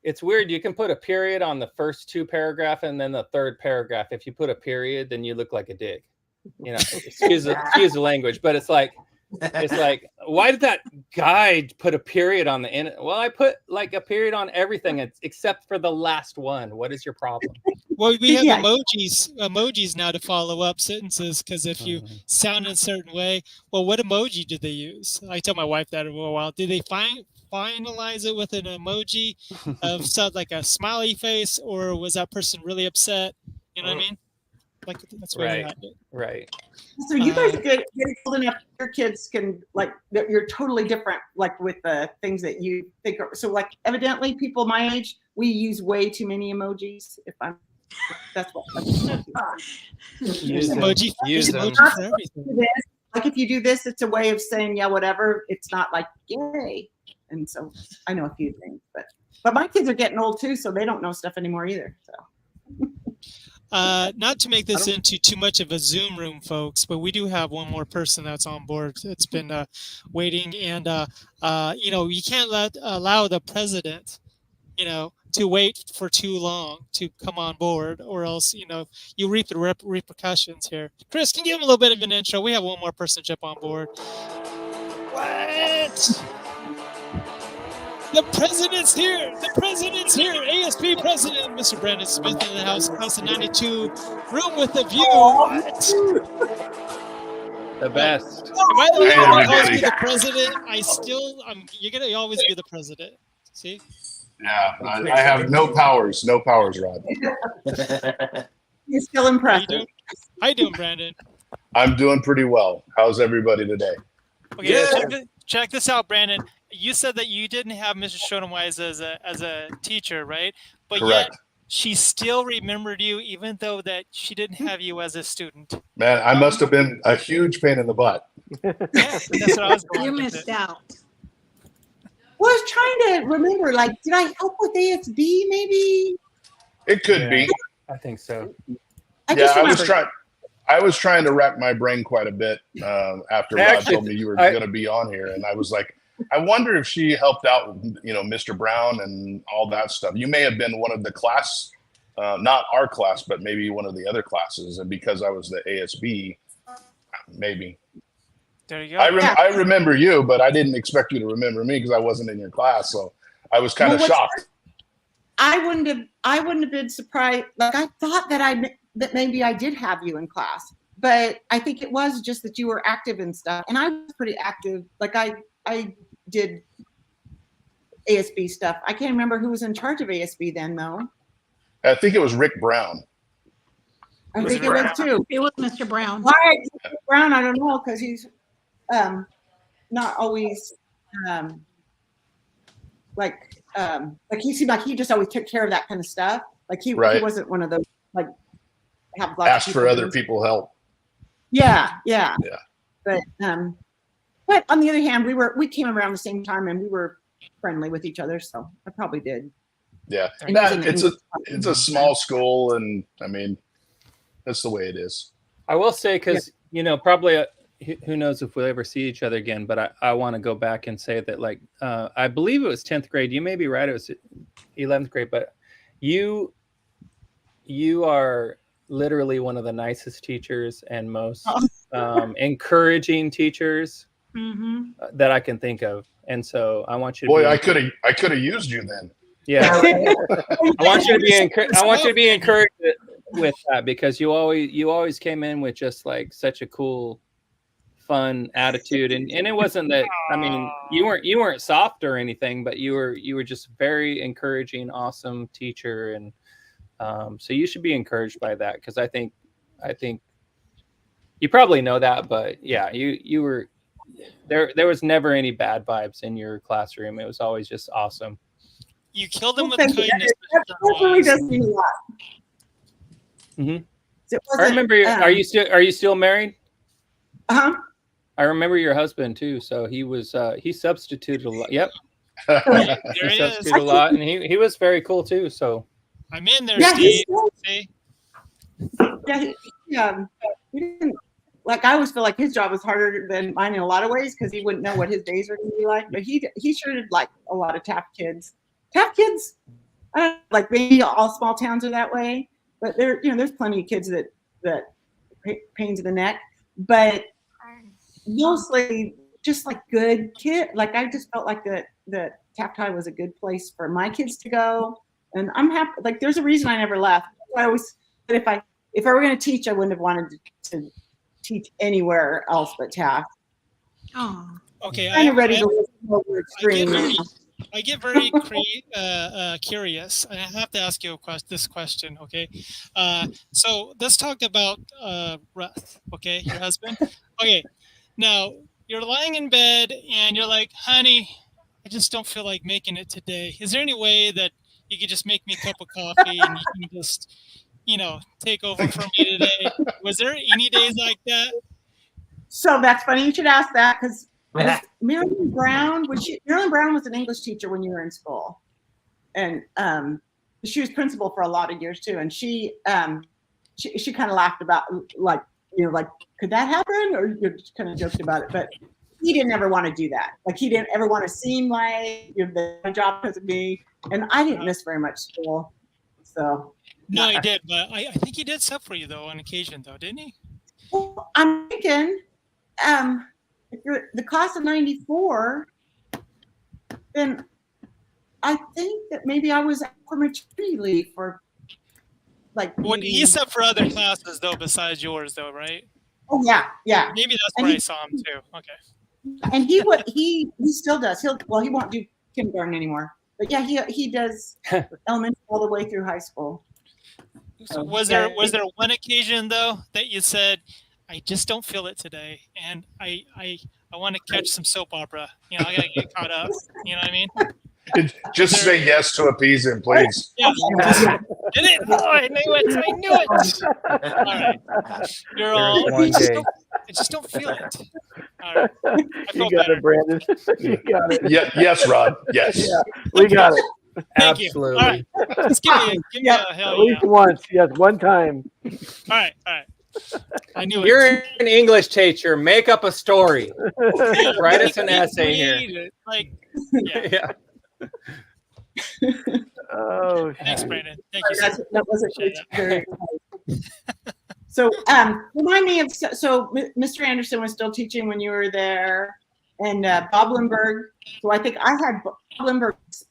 It's weird. You can put a period on the first two paragraph and then the third paragraph. If you put a period, then you look like a dick. Excuse the language, but it's like, why did that guy put a period on the end? Well, I put like a period on everything except for the last one. What is your problem? Well, we have emojis now to follow up sentences, because if you sound in a certain way, well, what emoji did they use? I tell my wife that in a while. Did they finalize it with an emoji of something like a smiley face, or was that person really upset? You know what I mean? Like that's right. So you guys get old enough, your kids can you're totally different, like with the things that you think are. So like evidently people my age, we use way too many emojis. Use them. Emoji for everything. like if you do this, it's a way of saying, yeah, whatever. It's not like, yay. And so I know a few things, but my kids are getting old too, so they don't know stuff anymore either. So. Not to make this into too much of a Zoom room, folks, but we do have one more person that's on board. It's been waiting, and you know, you can't allow the president, you know, to wait for too long to come on board, or else, you know, you reap the repercussions here. Chris, can you give him a little bit of an intro? We have one more person jump on board. What? The president's here. The president's here. ASP president, Mr. Brandon Smith in the house of 92, room with a view. What? The best. Am I the only Hey, one that calls everybody. me the president? You're gonna always be the president. See? Yeah, I have no powers, Rod. You're still How you impressive. doing? How you doing, Brandon? I'm doing pretty well. How's everybody today? Okay, check this out, Brandon. You said that you didn't have Mrs. Schoneweis as a teacher, right? But Correct. yet she still remembered you, even though that she didn't have you as a student. Man, I must have been a huge pain in the butt. Yeah, that's what I was going You with missed it. out. Well, I was trying to remember, like, did I help with ASB maybe? It could be. I think so. I Yeah, just I was remember. trying. I was trying to rack my brain quite a bit after Rod Actually, told me you were I- going to be on here, and I was like, I wonder if she helped out, you know, Mr. Brown and all that stuff. You may have been one of the class, not our class, but maybe one of the other classes, and because I was the ASB, maybe. There you go. I remember you, but I didn't expect you to remember me because I wasn't in your class, so I was kind of Well, what's- shocked. I wouldn't have been surprised. Like I thought that maybe I did have you in class, but I think it was just that you were active and stuff, and I was pretty active. Like I did ASB stuff. I can't remember who was in charge of ASB then, though. I think it was Rick Brown. I think it was too. It was Mr. Brown. Why Brown? I don't know, because he's not always like he seemed like he just always took care of that kind of stuff. Like he Right. wasn't one of those like have lots Asked of for people other do- people help. Yeah. Yeah. But on the other hand, we came around the same time and we were friendly with each other, so I probably did. Yeah, And he was in the it's English a small school, and I mean, that's the way it is. I will say, because you know, probably who knows if we'll ever see each other again. But I want to go back and say that, like, I believe it was 10th grade. You may be right; it was 11th grade. But you are literally one of the nicest teachers and most encouraging teachers that I can think of. And so I want you to. Boy, be I could have used you then. Yeah, I want you to be I want you to be encouraged with that, because you always came in with just like such a cool, fun attitude, and it wasn't that, I mean, you weren't soft or anything, but you were just very encouraging, awesome teacher, and so you should be encouraged by that, because I think you probably know that, but yeah, you were there was never any bad vibes in your classroom. It was always just awesome. You killed him with Thank you. kindness. That really does mean a lot. Mhm. It I wasn't, remember. Are you still married? Uh-huh. I remember your husband too. So he was he substituted a lot. Yep, There he he is. substituted a lot, and he was very cool too. So I'm in there, Yeah, he's Steve. still- See? Yeah, he didn't, like, I always feel like his job was harder than mine in a lot of ways because he wouldn't know what his days were going to be like. But he sure did like a lot of Taft kids. Taft kids, I don't know, like maybe all small towns are that way, but there's plenty of kids that pains in the neck, but mostly just like good kid. Like I just felt like that Taft High was a good place for my kids to go, and I'm happy. Like there's a reason I never left. I always, but if I were going to teach, I wouldn't have wanted to teach anywhere else but Taft. Oh. Okay, Kind of ready to live over extreme. I get very curious, and I have to ask you this question, okay? So let's talk about Ruth, okay, your husband. Okay, now you're lying in bed and you're like, honey, I just don't feel like making it today. Is there any way that you could just make me a cup of coffee and you can just, take over for me today? Was there any days like that? So that's funny. You should ask that because Marilyn Brown Marilyn Brown was an English teacher when you were in school, and she was principal for a lot of years too. And she kind of laughed about like could that happen, or you just kind of joked about it, but he didn't ever want to do that. Like he didn't ever want to seem like you're the job because of me, and I didn't miss very much school, so. No, he did, but I think he did sub for you though on occasion, though, didn't he? Well, I'm thinking, if you're the class of '94, then I think that maybe I was out for maternity leave for like. Well, maybe, he subbed for other classes though, besides yours, though, right? Oh yeah. Maybe that's And where I saw him too. Okay. And he still does. He won't do kindergarten anymore. But yeah, he does elementary all the way through high school. So was there one occasion though that you said, I just don't feel it today, and I want to catch some soap opera. You know, I gotta get caught up. You know what I mean? Just say yes to appease him, please. Yeah. Did it? Oh, I knew it. I knew it. All right. You're all. I just don't feel it. All right. You got it, Brandon. You got it. Yeah. Yes, Rod. Yes. Yeah, we got it. Thank Absolutely. you. All right. Just give me a At hell least yeah. once. Yes, one time. All right. I knew You're it. an English teacher. Make up a story. Write us an essay here. Like, yeah. Oh, Thanks, shoot. Brandon. Thank you. That was very So remind me of Mr. Anderson was still teaching when you were there, and Bob Lindbergh. So I think I had Bob Lindbergh's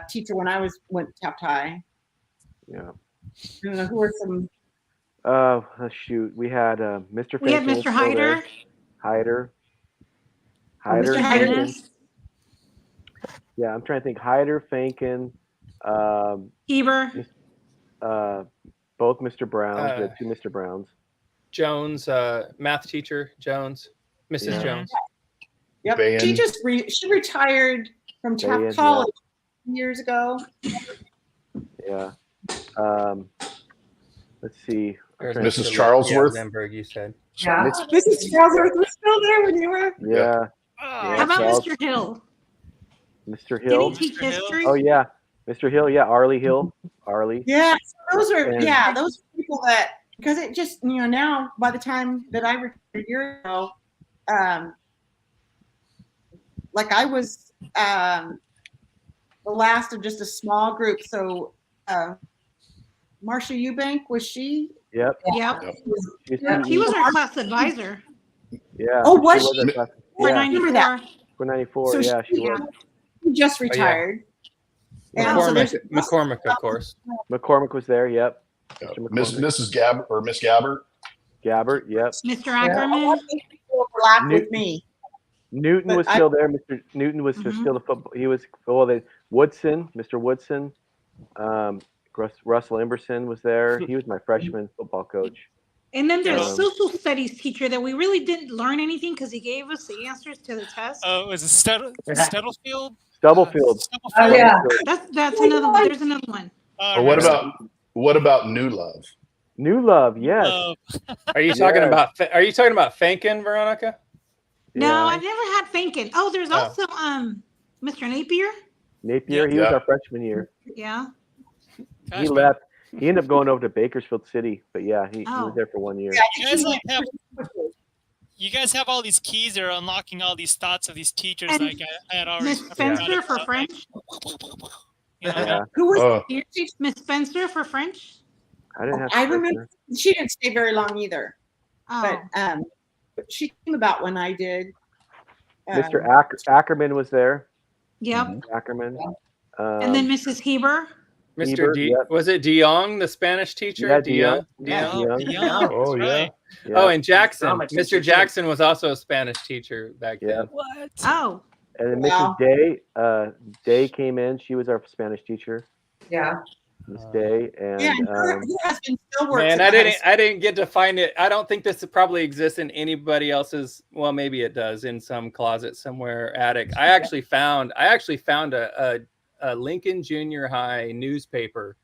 teacher when I went to Taft High. Yeah. I don't know who were some. Shoot. We had Mr. We had Finkel was Mr. still Hyder. there. Hyder. Mr. Hyder. Finken. Yeah, I'm trying to think. Hyder, Finken, Eber. both Mr. Browns. We had two Mr. Browns. Jones, math teacher, Jones, Mrs. Yeah. Jones. Yep. Bayan. She retired from Bayan, Taft College years ago. Yeah. Let's see. There's Mrs. Mr. Charlesworth. Lindbergh, you said. Yeah. Mrs. Charlesworth was still there when you were. Yeah. Oh, How about Charles- Mr. Hill? Mr. Did Hill. he teach Mr. Hill? history? Oh yeah, Mr. Hill. Yeah, Arlie Hill. Arlie. Yeah, so those are And- those people that because it just now by the time that I retired a year ago, like I was the last of just a small group. So Marcia Eubank, was she? Yep. Yep. She's He was our class advisor Yeah. Oh, was she? she? Was for yeah, 94. for 94. So yeah, she she- was. She just retired. And so there's- McCormick, of course. McCormick was there. Yep. Mrs. Gabbert or Miss Gabbert. Gabbert. Yep. Mr. a Ackerman. lot of people overlapped with me. Newton But was still there. Mr. Newton was still the football. He was Woodson, Mr. Woodson. Russell Emberson was there. He was my freshman football coach. And then there's Um, social studies teacher that we really didn't learn anything because he gave us the answers to the test. Oh, is it Stubblefield? Stubblefield. Oh, yeah. That's another one. There's another one. Or what about New Love? New Love, yes. Are you talking about Fankin, Veronica? No, Yeah. I never had Fankin. Oh, there's also Mr. Napier. Napier, he was our freshman year. Yeah. He left. He ended up going over to Bakersfield City, but yeah, he was there for 1 year. You guys have all these keys that are unlocking all these thoughts of these teachers. And Like I had already. Miss Spencer for French. Who was Miss Spencer for French? I didn't have. I remember she didn't stay very long either. Oh. But she came about when I did. Mr. Ackerman was there. Yep. Ackerman. And then Mrs. Heber. Mr. Heber, D. yep. Was it DeYoung, the Spanish teacher? Yeah, DeYoung. DeYoung. Oh yeah. Yeah. Oh, and Jackson. Drama teacher, Mr. Jackson was also a Spanish teacher back then. What? Oh. And then Wow. Mrs. Day. Day came in. She was our Spanish teacher. Yeah. Miss Day. And Yeah, and her husband still works. Man, at the high I didn't get to find it. I don't think this probably exists in anybody else's. Well, maybe it does in some closet somewhere, attic. I actually found a Lincoln Junior High newspaper.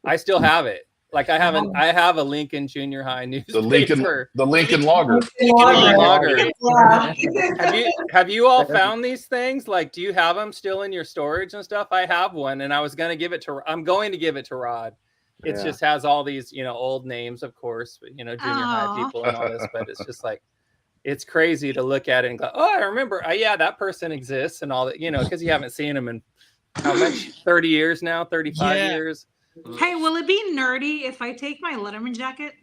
I still have it. Like I have a Lincoln Junior High newspaper. The Lincoln Logger. Logger. Yeah. Have you all found these things? Like, do you have them still in your storage and stuff? I have one, and I'm going to give it to Rod. It just has all these, old names, of course, junior high people and all this, but it's just like, it's crazy to look at it and go, oh, I remember. Yeah, that person exists and all that, because you haven't seen them in how much? 30 years now, 35 years. Hey, will it be nerdy if I take my Letterman jacket?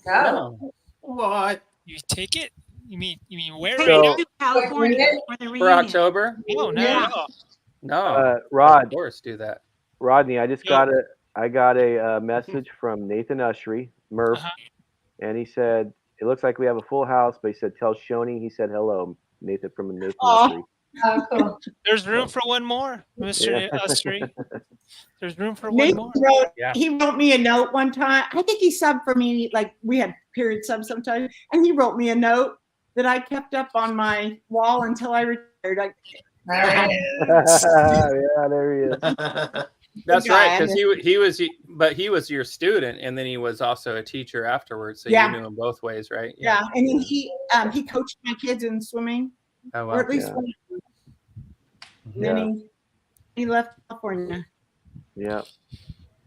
No. What? You take it? You mean wear Take it it now? to California for the reunion. For October? No, not Yeah. at all. No. Rod, Of course, do that. Rodney, I got a message from Nathan Ushery, Murph, and he said it looks like we have a full house, but he said tell Shoney he said hello, Nathan from Nathan Ushery. Oh, cool. There's room for one more, Mr. Ushery. There's room for Nate one more. he wrote me a note one time. I think he subbed for me, like we had period subs sometimes, and he wrote me a note that I kept up on my wall until I retired. Yeah, there he is. That's right, because he was your student, and then he was also a teacher afterwards, so you knew him both ways, right? Yeah, and then he coached my kids in swimming, oh, wow. or at least one. And then he left California. Yeah.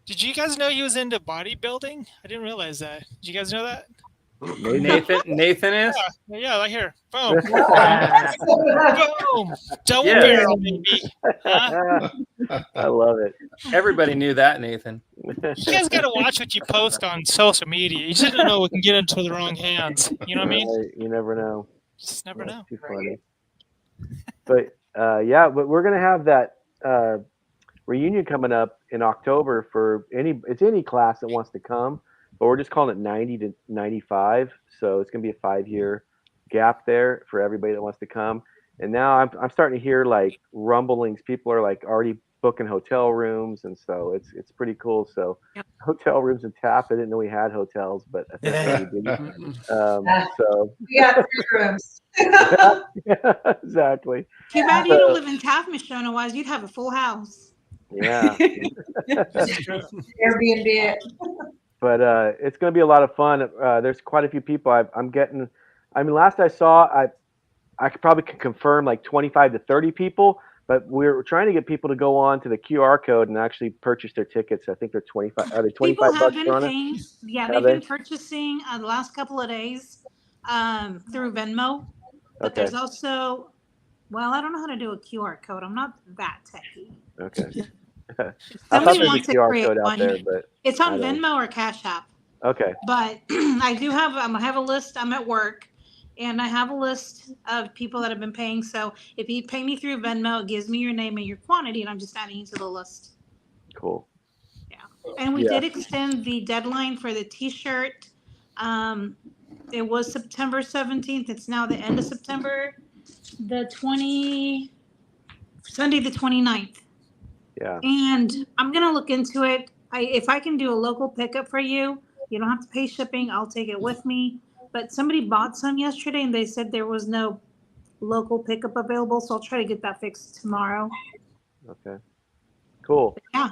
Did you guys know he was into bodybuilding? I didn't realize that. Did you guys know that? Nathan is? Yeah, right here. Boom. Boom. Double barrel, baby. Huh? I love it. Everybody knew that, Nathan. You guys got to watch what you post on social media. You just don't know what can get into the wrong hands. You know what I mean? You never know. Just never know. Too funny. But but we're gonna have that reunion coming up in October for any class that wants to come, but we're just calling it 90 to 95, so it's gonna be a 5-year gap there for everybody that wants to come. And now I'm starting to hear like rumblings. People are like already booking hotel rooms, and so it's pretty cool. So hotel rooms in Taft. I didn't know we had hotels, but I think we do. So we got 3 rooms. Exactly. Too bad you don't live in Taft, Miss Schoneweis. You'd have a full house. Yeah. Airbnb it. But it's going to be a lot of fun. There's quite a few people. I'm getting. I mean, last I saw, I probably could confirm like 25 to 30 people. But we're trying to get people to go on to the QR code and actually purchase their tickets. I think they're 25. Are they 25 People have bucks, been Ronna? paying. Yeah, they've been purchasing the last couple of days through Venmo. But there's also, well, I don't know how to do a QR code. I'm not that techy. Okay. Somebody wants to QR create code out one. there, but it's on Venmo or Cash App. Okay. But I have a list. I'm at work, and I have a list of people that have been paying. So if you pay me through Venmo, it gives me your name and your quantity, and I'm just adding you to the list. Cool. Yeah. And we did extend the deadline for the T-shirt. It was September 17th. It's now the end of September, Sunday the 29th. Yeah. And I'm going to look into it. If I can do a local pickup for you, you don't have to pay shipping. I'll take it with me. But somebody bought some yesterday and they said there was no local pickup available. So I'll try to get that fixed tomorrow. Okay. Cool. Yeah.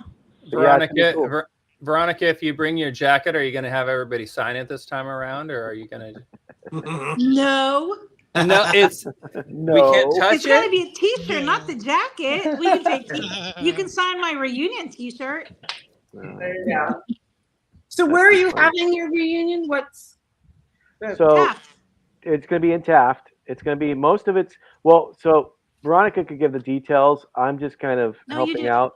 Veronica, if you bring your jacket, are you going to have everybody sign it this time around, or are you going to? No. No, it's no. We can't touch it's gotta be a T-shirt, not the jacket. We can you can sign my reunion T-shirt. There you go. So where are you having your reunion? So Taft. It's going to be in Taft. It's going to be most of it's so Veronica could give the details. I'm just kind of helping out.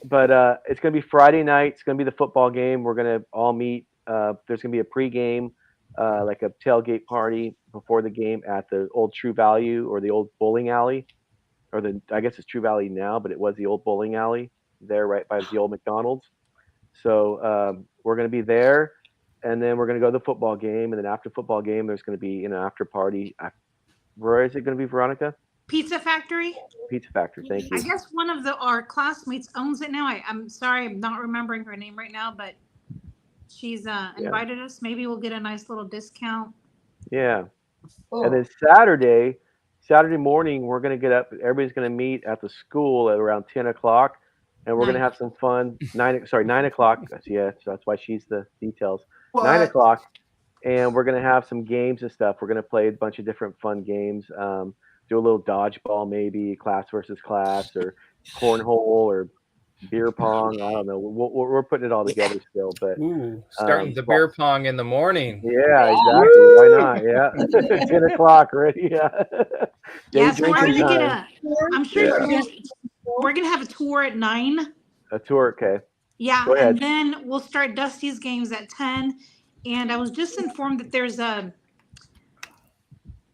But it's going to be Friday night. It's going to be the football game. We're going to all meet. There's going to be a pregame, like a tailgate party before the game at the old True Value or the old bowling alley, I guess it's True Value now, but it was the old bowling alley there right by the old McDonald's. So we're going to be there, and then we're going to go to the football game, and then after football game, there's going to be after party. Where is it going to be, Veronica? Pizza Factory. Pizza Factory. Thank you. I guess one of our classmates owns it now. I'm sorry, I'm not remembering her name right now, but she's invited us. Maybe we'll get a nice little discount. Yeah. Cool. And then Saturday morning, we're going to get up. Everybody's going to meet at the school at around 10 o'clock. and we're gonna have some fun. 9 o'clock. Yeah, so that's why she's the details. 9 o'clock, and we're gonna have some games and stuff. We're gonna play a bunch of different fun games. Do a little dodgeball, maybe class versus class, or cornhole, or beer pong. I don't know. We're putting it all together still, but starting the beer pong in the morning. Yeah, exactly. Why not? Yeah, 10 o'clock, right? Yeah. Yeah, so we're drinking gonna get time. I'm sure we're gonna have a tour at 9. A tour, okay. Yeah, Go ahead. and then we'll start Dusty's games at 10. And I was just informed that there's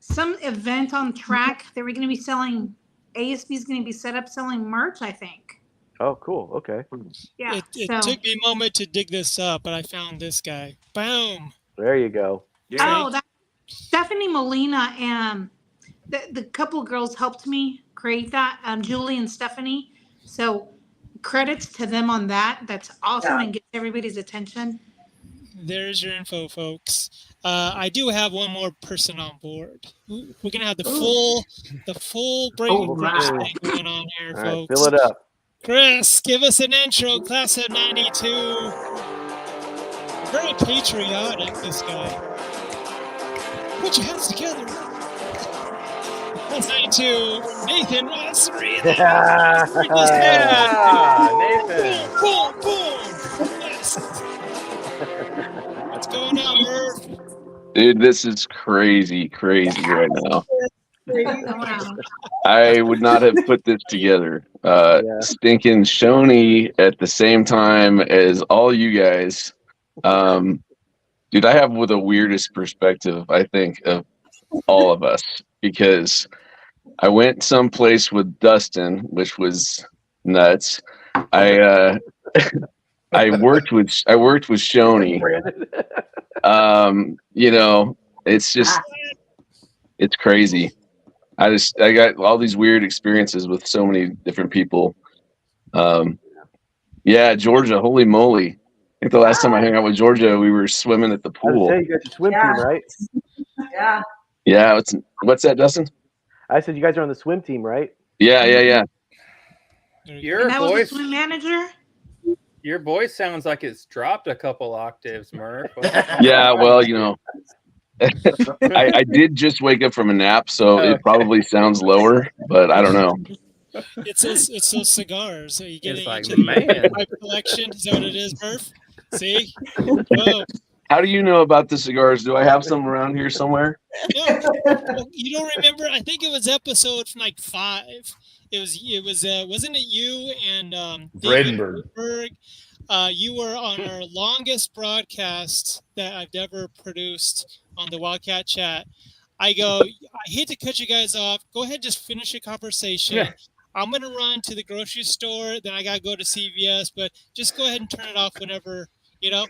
some event on track that we're gonna be selling. ASB is gonna be set up selling merch, I think. Oh, cool. Okay. Yeah. It took me a moment to dig this up, but I found this guy. Boom. There you go. Oh, that Stephanie Molina and the couple girls helped me create that. Julie and Stephanie. So credits to them on that. That's awesome and gets everybody's attention. There's your info, folks. I do have one more person on board. We're gonna have the full break thing going on here, All right, folks. fill it up. Chris, give us an intro, class of 92. Very patriotic, this guy. Put your hands together. Class 92, Nathan Ross Yeah, Nathan. Boom, boom. Yes. What's going on, Murph? Dude, this is crazy right now. Wow. I would not have put this together. Stinking Shoney at the same time as all you guys. Dude, I have the weirdest perspective, I think, of all of us, because I went someplace with Dustin, which was nuts. I worked with Shoney. You know, it's crazy. I got all these weird experiences with so many different people. Yeah, Georgia, holy moly. I think the last time I hung out with Georgia, we were swimming at the pool. I was saying, you got your swim team, right? Yeah. Yeah, what's that, Dustin? I said you guys are on the swim team, right? Yeah. Your And that was voice, the swim manager? your voice sounds like it's dropped a couple octaves, Murph. Yeah, well, you know, I did just wake up from a nap, so it probably sounds lower, but I don't know. It's those cigars. Are you getting It's like, into the man. pipe collection? Is that what it is, Murph? See? Whoa. How do you know about the cigars? Do I have some around here somewhere? No, you don't remember? I think it was episode from like 5. It was wasn't it you and David Bradenberg. You were on our longest broadcast that I've ever produced on the YeNDoR'S Chat. I hate to cut you guys off. Go ahead, just finish your conversation. Yeah. I'm gonna run to the grocery store, then I gotta go to CVS, but just go ahead and turn it off whenever, you know.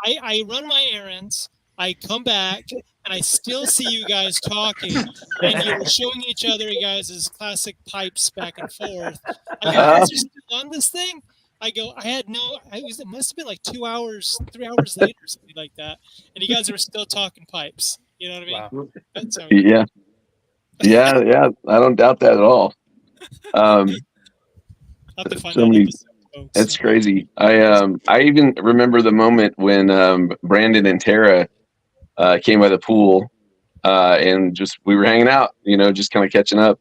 I run my errands, I come back, and I still see you guys talking, and you're showing each other you guys' classic pipes back and forth. I go, guys are still on this thing? I go, it must have been like 2 hours, 3 hours later, something like that. And you guys were still talking pipes. You know what I mean? Wow. Yeah. I don't doubt that at all. I'll have to find So that many. episode, folks. It's crazy. I even remember the moment when Brandon and Tara came by the pool, and we were hanging out, you know, just kind of catching up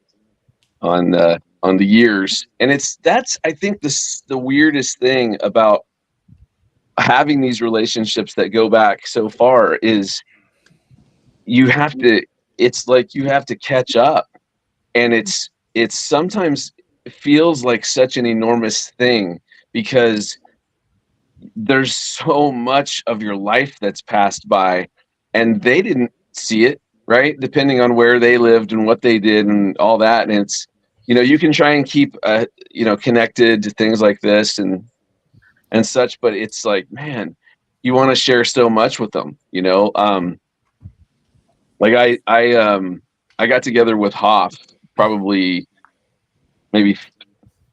on the years. And that's I think the weirdest thing about having these relationships that go back so far is it's like you have to catch up, and it's sometimes feels like such an enormous thing because there's so much of your life that's passed by and they didn't see it, right? Depending on where they lived and what they did and all that. And it's, you know, you can try and keep, connected to things like this and such, but it's like, man, you want to share so much with them, you know? Like I got together with Hoff probably maybe,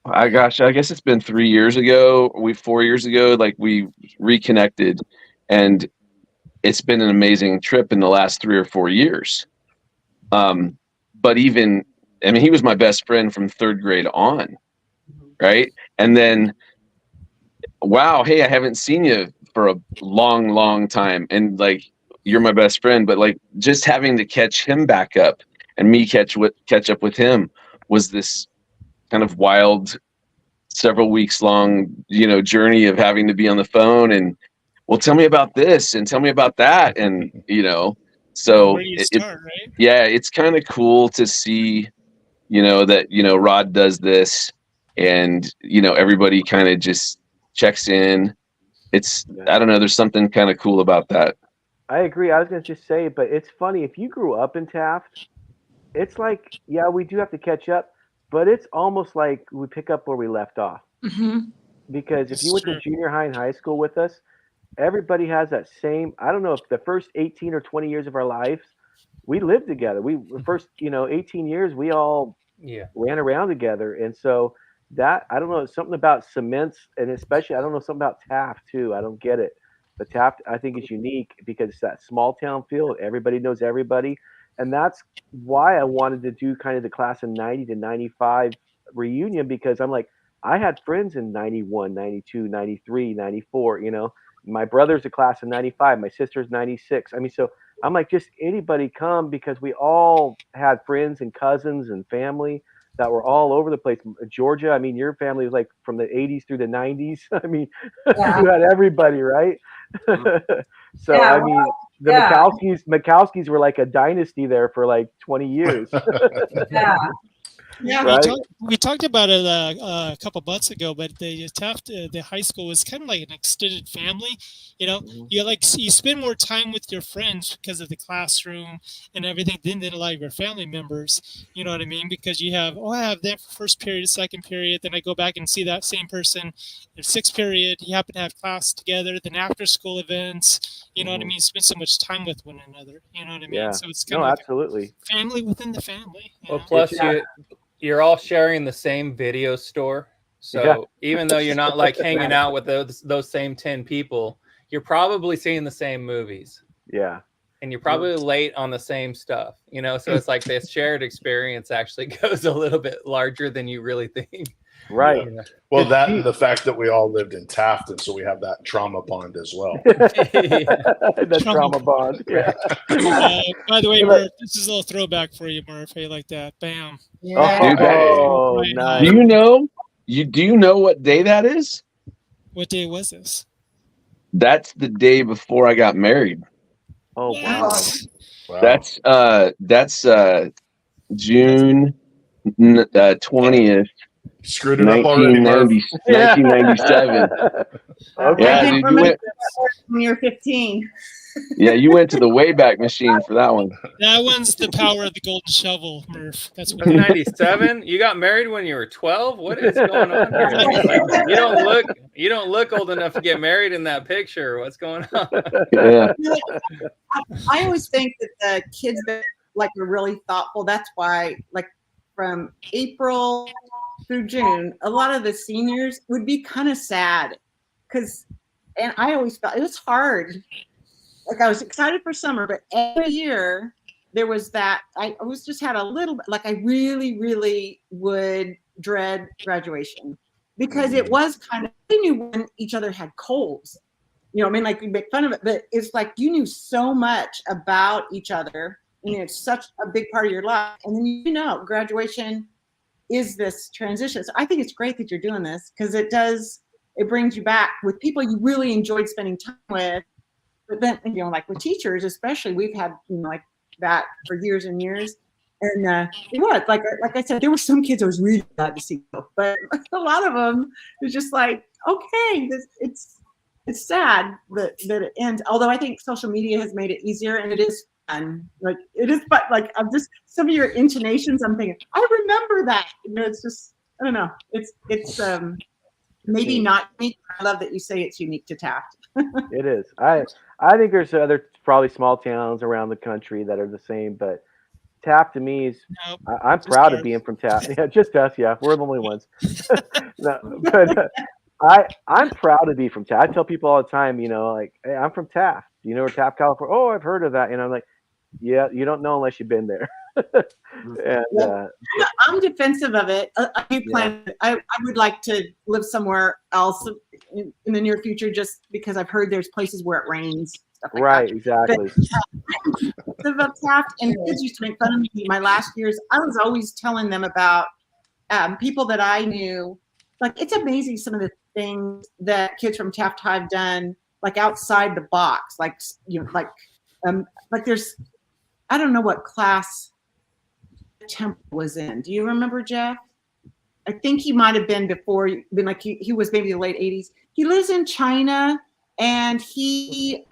I guess it's been 3 years ago. 4 years ago, like we reconnected, and it's been an amazing trip in the last 3 or 4 years. But he was my best friend from 3rd grade on, right? And then wow, hey, I haven't seen you for a long time, and like you're my best friend, but like just having to catch him back up and me catch up with him was this kind of wild several weeks long, journey of having to be on the phone and, well, tell me about this and tell me about that, and so where do you start, right? yeah, it's kind of cool to see, that Rod does this, and everybody kind of just checks in. It's, I don't know, there's something kind of cool about that. I agree. I was going to just say, but it's funny, if you grew up in Taft, it's like, yeah, we do have to catch up, but it's almost like we pick up where we left off. Because if you went to junior high and high school with us, everybody has that same, I don't know if the first 18 or 20 years of our lives, we lived together. The first, 18 years, we all ran around together. And so that, I don't know, something about cements, and especially, I don't know, something about Taft too. I don't get it. But Taft, I think, is unique because it's that small town feel. Everybody knows everybody. And that's why I wanted to do kind of the class of 90 to 95 reunion, because I'm like, I had friends in 91, 92, 93, 94, my brother's a class of 95, my sister's 96. I mean, so I'm like, just anybody come, because we all had friends and cousins and family that were all over the place. Georgia, I mean, your family was like from the 80s through the 90s. I mean, you had everybody, right? So, I mean, the Mikowskis were like a dynasty there for like 20 years. Yeah. Right? We talked about it a couple months ago, but the Taft, the high school was kind of like an extended family. You spend more time with your friends because of the classroom and everything than a lot of your family members. You know what I mean? Because you have, I have them for first period, second period, then I go back and see that same person in sixth period. You happen to have class together, then after school events. You know what I mean? Spend so much time with one another. You know what I mean? Yeah. So it's kind of like absolutely. a family within the family. Well, plus you're all sharing the same video store. So even though you're not like hanging out with those same 10 people, you're probably seeing the same movies. Yeah. And you're probably late on the same stuff, so it's like this shared experience actually goes a little bit larger than you really think. Right. Yeah. Well, the fact that we all lived in Taft, and so we have that trauma bond as well. The trauma bond. Yeah. By the way, Murph, this is a little throwback for you, Murph. Hey, like that. Bam. Oh, nice. Do you know what day that is? What day was this? That's the day before I got married. Oh, wow. That's June 20th. Screwed it up already, Murph. 1997. Yeah, dude, when you're 15. Yeah, you went to the Wayback Machine for that one. That one's the power of the golden shovel, Murph. That's what 97. You got married when you were 12. What is going on here? You don't look old enough to get married in that picture. What's going on? Yeah. I always think that the kids that are really thoughtful. That's why, from April through June, a lot of the seniors would be kind of sad, and I always felt it was hard. I was excited for summer, but every year there was that. I always just had a little bit, I really, really would dread graduation, because it was kind of, we knew when each other had colds. We make fun of it, but it's like you knew so much about each other, and it's such a big part of your life. And then graduation is this transition. So I think it's great that you're doing this, because it brings you back with people you really enjoyed spending time with. But then, with teachers, especially, we've had, that for years and years. And it was, like I said, there were some kids I was really glad to see, but a lot of them, it's just okay, it's sad that it ends. Although I think social media has made it easier, and it is fun. It is, but I'm just, some of your intonations, I'm thinking, I remember that. It's just, I don't know. It's maybe not unique. I love that you say it's unique to Taft. It is. I think there's other probably small towns around the country that are the same, but Taft to me is. I'm proud of being from Taft. Yeah, just us. Yeah, we're the only ones. No, but I'm proud to be from Taft. I tell people all the time, hey, I'm from Taft. You know where Taft, California? Oh, I've heard of that. I'm like, yeah, you don't know unless you've been there. And I'm defensive of it. I do plan. I would like to live somewhere else in the near future, just because I've heard there's places where it rains. Stuff like right, that. exactly. But Taft, and kids used to make fun of me my last years. I was always telling them about people that I knew. Like, it's amazing some of the things that kids from Taft High have done, like outside the box. Like, you know, like there's, I don't know what class Temple was in. Do you remember, Jeff? I think he might have been before, like he was maybe the late 80s. He lives in China, and he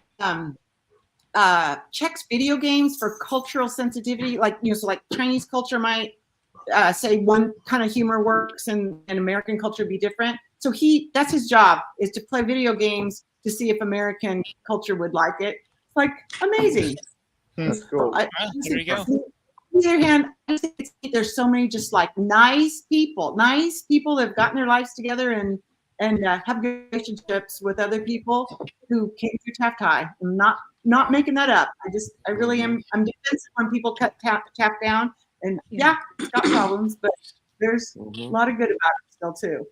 checks video games for cultural sensitivity. Like, you know, so like Chinese culture might say one kind of humor works and American culture be different. So that's his job, is to play video games to see if American culture would like it. It's like amazing. That's cool. There you go. On the other hand, I think there's so many just like nice people that have gotten their lives together and have good relationships with other people who came through Taft High. I'm not making that up. I really am. I'm defensive when people cut Taft down. And yeah, it's got problems, but there's a lot of good about it still too.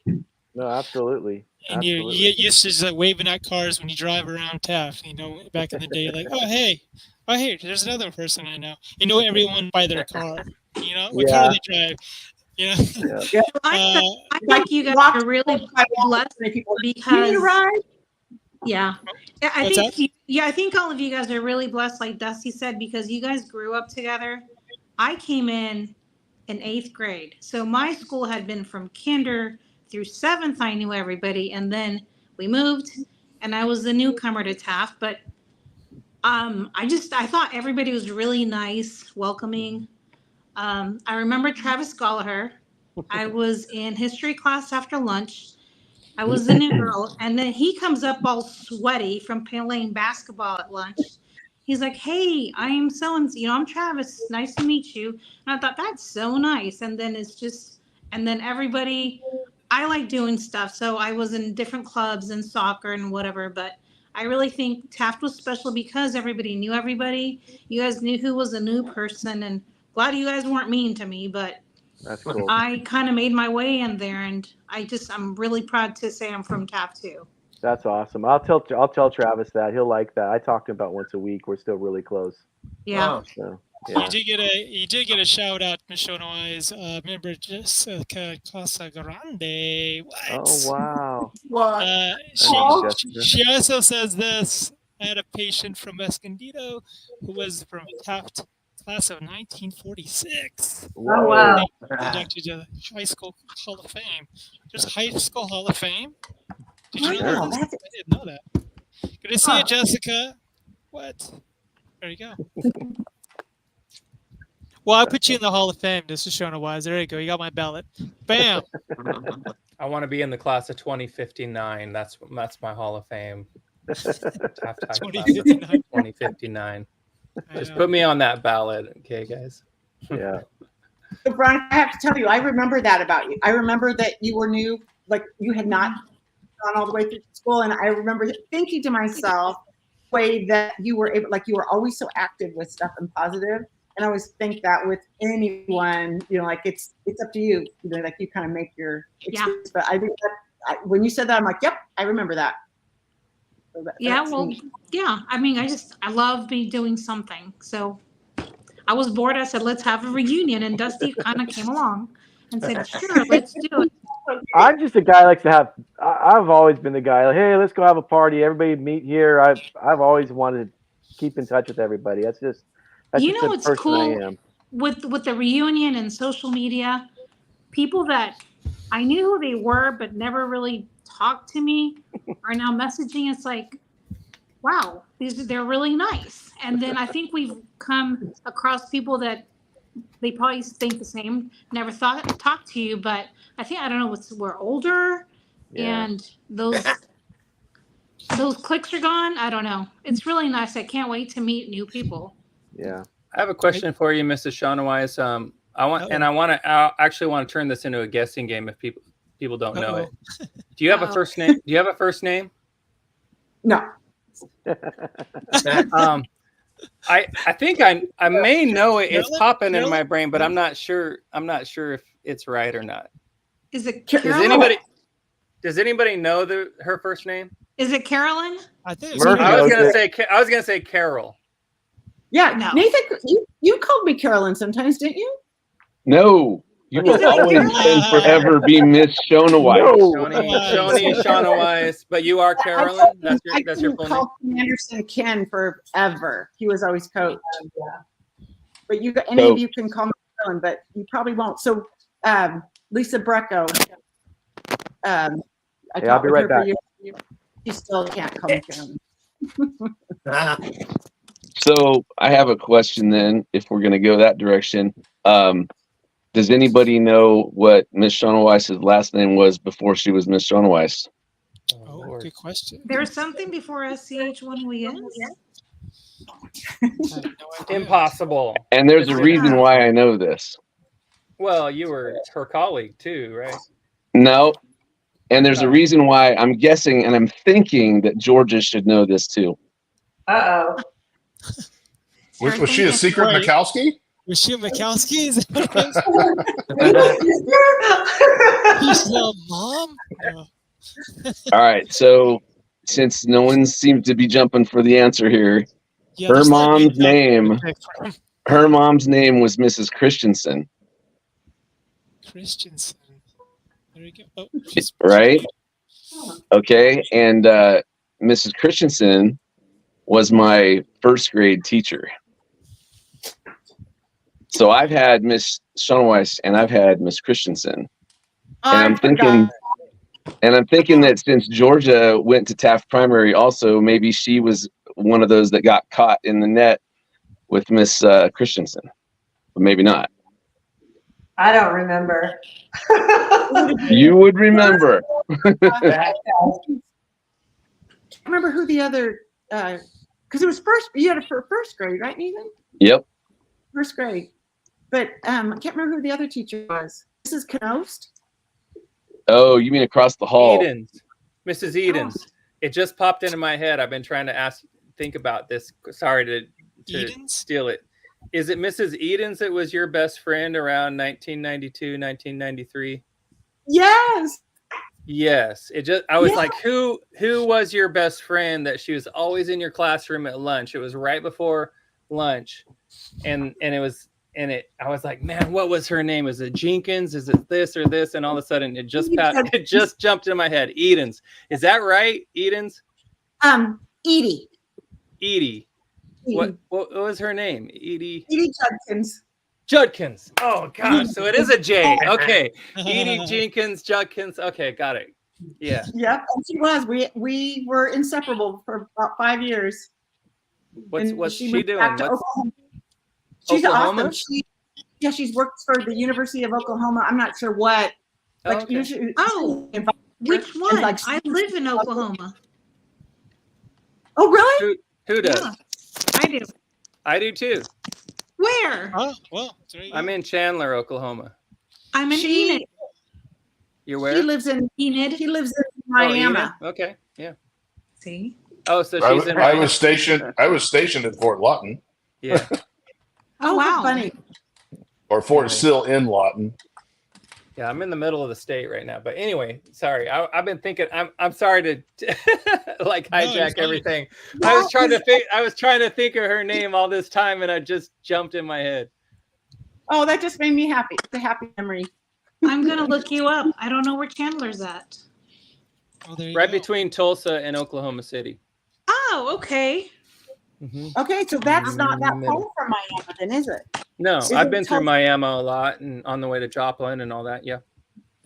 No, absolutely. And you get used to waving at cars when you drive around Taft. You know, back in the day, like, oh hey, there's another person I know. You know everyone by their car. You know, what car do they drive? You know. Yeah. I think you guys are really blessed because yeah, I think all of you guys are really blessed, like Dusty said, because you guys grew up together. I came in 8th grade, so my school had been from kinder through 7th. I knew everybody, and then we moved, and I was the newcomer to Taft. But I thought everybody was really nice, welcoming. I remember Travis Gallagher. I was in history class after lunch. I was the new girl, and then he comes up all sweaty from playing basketball at lunch. He's like, hey, I'm so-and-so, you know, I'm Travis. Nice to meet you. And I thought, that's so nice. And then and then everybody, I like doing stuff. So I was in different clubs and soccer and whatever. But I really think Taft was special because everybody knew everybody. You guys knew who was a new person. And glad you guys weren't mean to me. But that's cool. I kind of made my way in there. And I'm really proud to say I'm from Taft too. That's awesome. I'll tell Travis that. He'll like that. I talk to him about once a week. We're still really close. Yeah. So, yeah. You did get a shout out, Ms. Schoneweis. Remember Jessica Casa Grande. What? Oh wow. What? She also says this. I had a patient from Escondido who was from Taft, class of 1946. Oh wow. Inducted to the High School Hall of Fame. There's a High School Hall of Fame. Did you know that? I didn't know that. Good to see you, Jessica. What? There you go. Well, I put you in the Hall of Fame. This is Schoneweis. There you go. You got my ballot. Bam. I want to be in the class of 2059. That's my Hall of Fame. 2059. Just put me on that ballot, okay, guys? Yeah. So, Brian, I have to tell you, I remember that about you. I remember that you were new, like you had not gone all the way through school, and I remember thinking to myself, the way that you were able, like you were always so active with stuff and positive. And I always think that with anyone, you know, like it's up to you, you know, like you kind of make your experience. But I think that when you said that, I'm like, yep, I remember that. So I mean, I love doing something. So I was bored. I said, let's have a reunion. And Dusty kind of came along and said, sure, let's do it. I'm just a guy who likes to have. I've always been the guy. Like, hey, let's go have a party. Everybody meet here. I've always wanted to keep in touch with everybody. That's just what's cool with the reunion and social media. People that I knew who they were but never really talked to me are now messaging. It's like, wow, they're really nice. And then I think we've come across people that they probably think the same, never talked to you, but I don't know, we're older and those clicks are gone. I don't know. It's really nice. I can't wait to meet new people. Yeah. I have a question for you, Mrs. Schoneweis. I actually want to turn this into a guessing game if people don't know it. Do you have a first name? Do you have a first name? No. I think I may know it. It's Carolyn? popping in my brain, but I'm not sure. I'm not sure if it's right or not. Is it Does Carolyn? anybody know her first name? Is it Carolyn? I think it's Murph I was knows gonna it. say I was gonna say Carol. Yeah, No. Nathan, you called me Carolyn sometimes, didn't you? No, you will Is it always Carolyn? and forever be Miss Schoneweis. Shoni Schoneweis, but you are Carolyn. That's your full name. called Anderson Ken forever. He was always coach. But any of you can call me Carolyn, but you probably won't. So Lisa Brecco, I I'll talked be with right her back. for years. She still can't call me Carolyn. So I have a question then, if we're going to go that direction. Does anybody know what Miss Schoneweis's last name was before she was Miss Schoneweis? Oh, good question. There's something before SCH1WES? I have no idea. Impossible. And there's a reason why I know this. Well, you were her colleague too, right? No. And there's a Oh. reason why I'm guessing and I'm thinking that Georgia should know this too. Uh-oh. Was she a secret Right. Mikowski? Was she a Mikowski? Is that what it is? He's the mom? Oh. All right. So since no one seems to be jumping for the answer here, Yeah, her there's not many mom's name, jobs to pick from. her mom's name was Mrs. Christensen, Christensen. There we go. Oh, she's right? Okay. And Mrs. Christensen was my first grade teacher. So I've had Miss Schoneweis and I've had Miss Christensen. And I'm thinking that since Georgia went to Taft Primary also, maybe she was one of those that got caught in the net with Miss Christensen. But maybe not. I don't remember. You would remember. Remember who the other, because it was you had it for first grade, right, Nathan? Yep. First grade. But I can't remember who the other teacher was. Mrs. Knost? Oh, you mean across the hall? Edens, Mrs. Edens. It just popped into my head. I've been trying to think about this. Sorry to Edens? steal it. Is it Mrs. Edens that was your best friend around 1992, 1993? Yes. Yes. I was like, who was your best friend that she was always in your classroom at lunch? It was right before lunch. And I was like, man, what was her name? Is it Jenkins? Is it this or this? And all of a sudden it just jumped in my head. Edens. Is that right? Edens? Edie. Edie. What was her name? Edie Judkins. Judkins. Oh gosh. So it is a J. Okay. Edie Jenkins Judkins. Okay, got it. Yeah. Yep. And she was. We were inseparable for about 5 years. What's she moved doing? back to Oklahoma. She's Oklahoma? awesome. She's worked for the University of Oklahoma. I'm not sure what. But Okay. usually, Which one? like- I live in Oklahoma. Oh, really? Who does? Yeah, I do. I do too. Where? Oh, well, there you go. I'm in Chandler, Oklahoma. I'm in She- Enid. You're where? He lives in Enid. He lives in Oh, Enid? Miami. Okay. Yeah. See? Oh, so I, she's in. I was stationed. I was stationed at Fort Lawton, Yeah. Oh, wow. wow. Funny. or Fort Sill in Lawton. Yeah, I'm in the middle of the state right now. But anyway, sorry. I've been thinking. I'm sorry to like No, you're hijack fine. everything. I was trying to think of her name all this time, and I just jumped in my head. Oh, that just made me happy. It's a happy memory. I'm going to look you up. I don't know where Chandler's at. Oh, there you Right go. between Tulsa and Oklahoma City. Oh, okay. Okay, so that's not that Middle. far from Miami, then, is it? No, Is I've it been through Tulsa? Miami a lot and on the way to Joplin and all that. Yeah.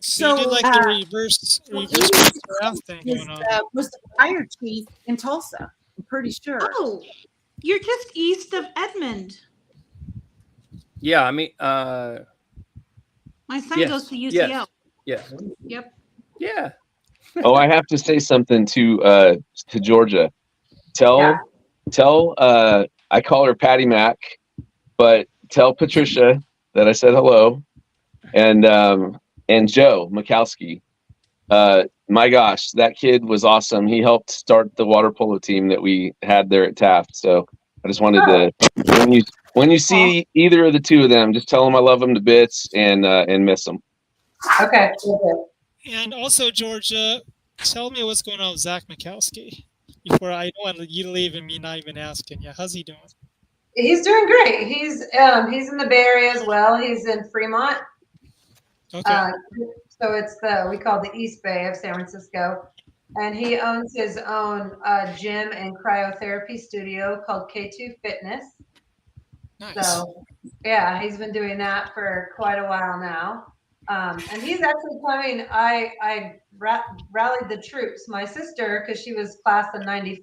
So you did like the reverse draft thing Is, going on. was the fire chief in Tulsa? I'm pretty sure. Oh, you're just east of Edmond. Yeah. I mean, My son Yes, goes to UCL. yes. yeah. Yep. Yeah. Oh, I have to say something to Georgia. Tell I call her Patty Mac, but tell Patricia that I said hello, and Joe Mikowski. My gosh, that kid was awesome. He helped start the water polo team that we had there at Taft. So I just wanted to when you see either of the two of them, just tell them I love them to bits and miss them. Okay. And also, Georgia, tell me what's going on with Zach Mikowski before I don't want you to leave and me not even asking. Yeah, how's he doing? He's doing great. He's in the Bay Area as well. He's in Fremont. Okay. So it's we call it the East Bay of San Francisco, and he owns his own gym and cryotherapy studio called K2 Fitness. Nice. So yeah, he's been doing that for quite a while now. And he's actually coming. I rallied the troops. My sister, because she was class of 90,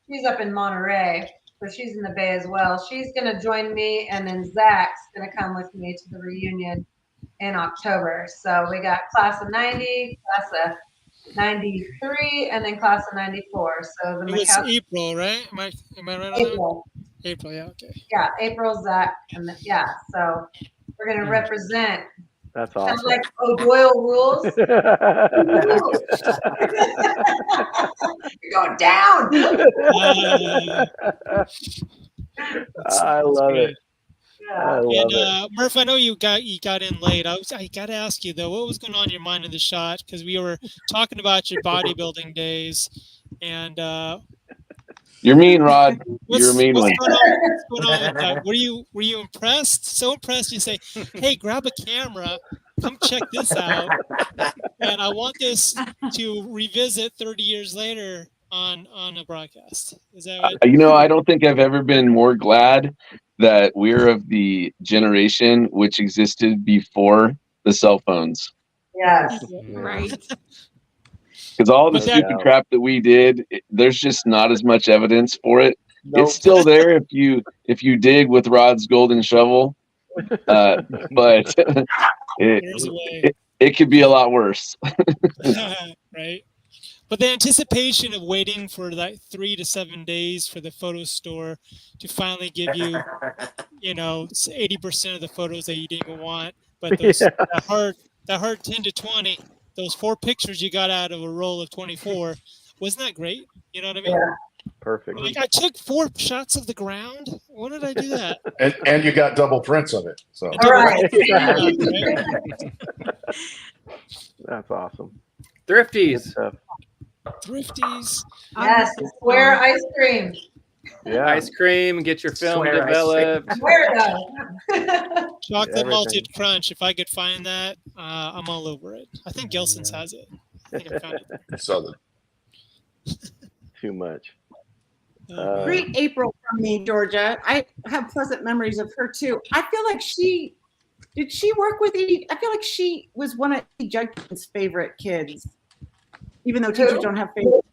she's up in Monterey, so she's in the Bay as well. She's going to join me, and then Zach's going to come with me to the reunion in October. So we got class of 90, class of 93, and then class of 94. So the It was April, right? Am I right on April. that? April, yeah, okay. Yeah, April, Zach, and so we're going to represent. That's Kind awesome. of like O'Doyle rules. You're going down. I love it. Yeah. I love it. Murph, I know you got in late. I got to ask you though, what was going on in your mind in the shot? Because we were talking about your bodybuilding days, and you're mean, Rod. You're a mean what's one. going on with that? Were you impressed? So impressed you say, hey, grab a camera, come check this out, and I want this to revisit 30 years later on a broadcast. Is that right? I don't think I've ever been more glad that we're of the generation which existed before the cell phones. Yes. Right. Because all the But that- stupid crap that we did, there's just not as much evidence for it. Nope. It's still there if you dig with Rod's golden shovel, but There's a way. it could be a lot worse. Right. But the anticipation of waiting for like 3 to 7 days for the photo store to finally give you, 80% of the photos that you didn't even want, but those that hard 10 to 20, those 4 pictures you got out of a roll of 24, wasn't that great? You know what I mean? Yeah. Perfect. Like I took 4 shots of the ground. When did I do that? And you got double prints of it. So All right. That's awesome. Thrifties. Thrifties. Yes. Square ice cream. Yeah. Ice cream, get your film Swear ice developed. Where though? Chocolate Everything. malted crunch. If I could find that, I'm all over it. I think Gelson's has it. I think I found it. Southern. Too much. Greet April from me, Georgia. I have pleasant memories of her too. I feel like did she work with E? I feel like she was one of E. Judson's favorite kids, even though teachers don't have favorites.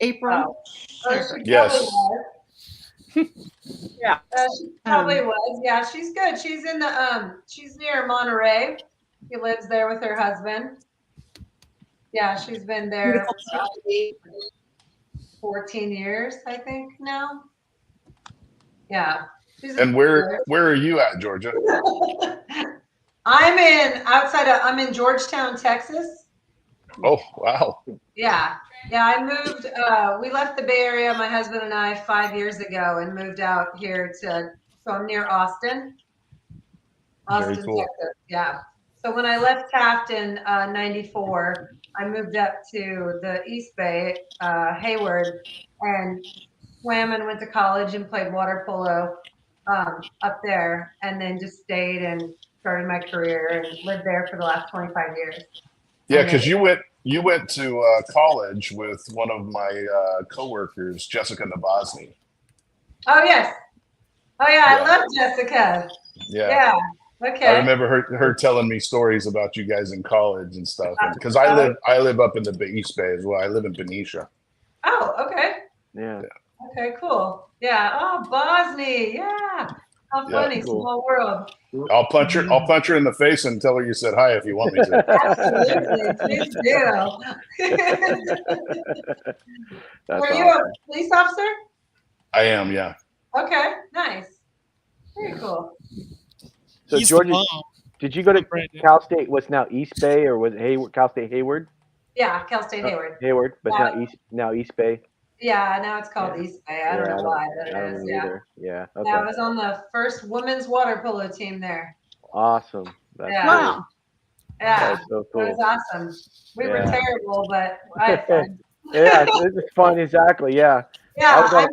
April. She Yes. probably was. Yeah. She probably was. Yeah, she's good. She's in she's near Monterey. She lives there with her husband. Yeah, she's been there probably 14 years, I think now. Yeah. And where are you at, Georgia? I'm in Georgetown, Texas. Oh, wow. Yeah. Yeah, I moved, we left the Bay Area, my husband and I, 5 years ago and moved out here so I'm near Austin. Austin, cool. Texas. Yeah. So when I left Taft in 94, I moved up to the East Bay, Hayward, and swam and went to college and played water polo up there, and then just stayed and started my career and lived there for the last 25 years. Yeah, because you went to college with one of my coworkers, Jessica Nabozny. Oh, yes. Oh, yeah. Yeah. I love Jessica. Yeah. Okay. I remember her telling me stories about you guys in college and stuff. Because I live up in the East Bay as well. I live in Benicia. Oh, okay. Yeah. Okay, cool. Yeah. Oh, Bosnia. Yeah. How funny. Cool. Small world. I'll punch her in the face and tell her you said hi if you want me to. Absolutely. Please do. That's Were you awesome. a police officer? I am, yeah. Okay. Nice. Very cool. So He's Georgia, the mom. did you go to Brandon. Cal State? What's now East Bay, or was it Hayward? Cal State Hayward? Yeah. Cal State Hayward. Hayward, but Yeah. now East Bay. Yeah, now it's called East Bay. I don't know why, but I it don't is. know Yeah. either. Yeah. Yeah, Okay. I was on the first women's water polo team there. Awesome. That's Yeah. cool. Wow. Yeah. That's so It cool. was awesome. We were Yeah. terrible, but I had fun. Yeah, it's fun. Exactly. Yeah. Yeah,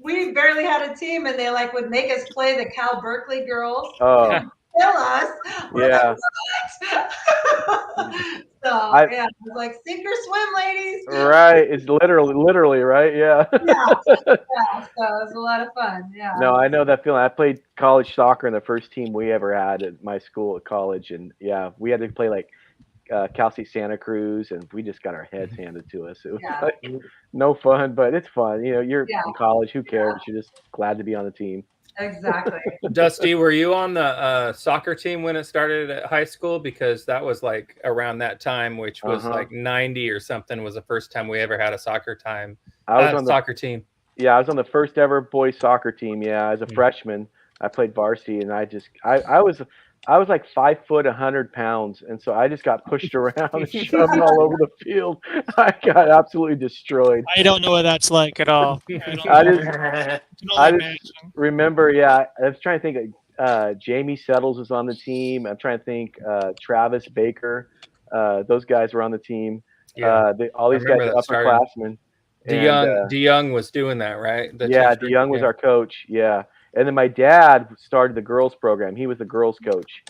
we barely had a team, and they like would make us play the Cal Berkeley girls. Oh. Kill us. We're Yeah. like, what? So yeah, it was like sink or swim, ladies. Right. It's literally right. Yeah. Yeah. So it was a lot of fun. Yeah. No, I know that feeling. I played college soccer in the first team we ever had at my school at college, and yeah, we had to play like Cal State Santa Cruz, and we just got our heads handed to us. It was like no fun, but it's fun. You know, you're in college. Who cares? You're just glad to be on the team. Exactly. Dusty, were you on the soccer team when it started at high school? Because that was like around that time, which was like 90 or something, was the first time we ever had a soccer team. I was on the soccer team. Yeah, I was on the first ever boys soccer team. Yeah, as a freshman, I played varsity, and I was like 5 foot, 100 pounds, and so I just got pushed around and shoved all over the field. I got absolutely destroyed. I don't know what that's like at all. I just remember, I was trying to think. Jamie Settles was on the team. I'm trying to think. Travis Baker, those guys were on the team. Yeah, all these guys are upperclassmen. DeYoung was doing that, right? DeYoung was our coach. Yeah. And then my dad started the girls program. He was the girls coach.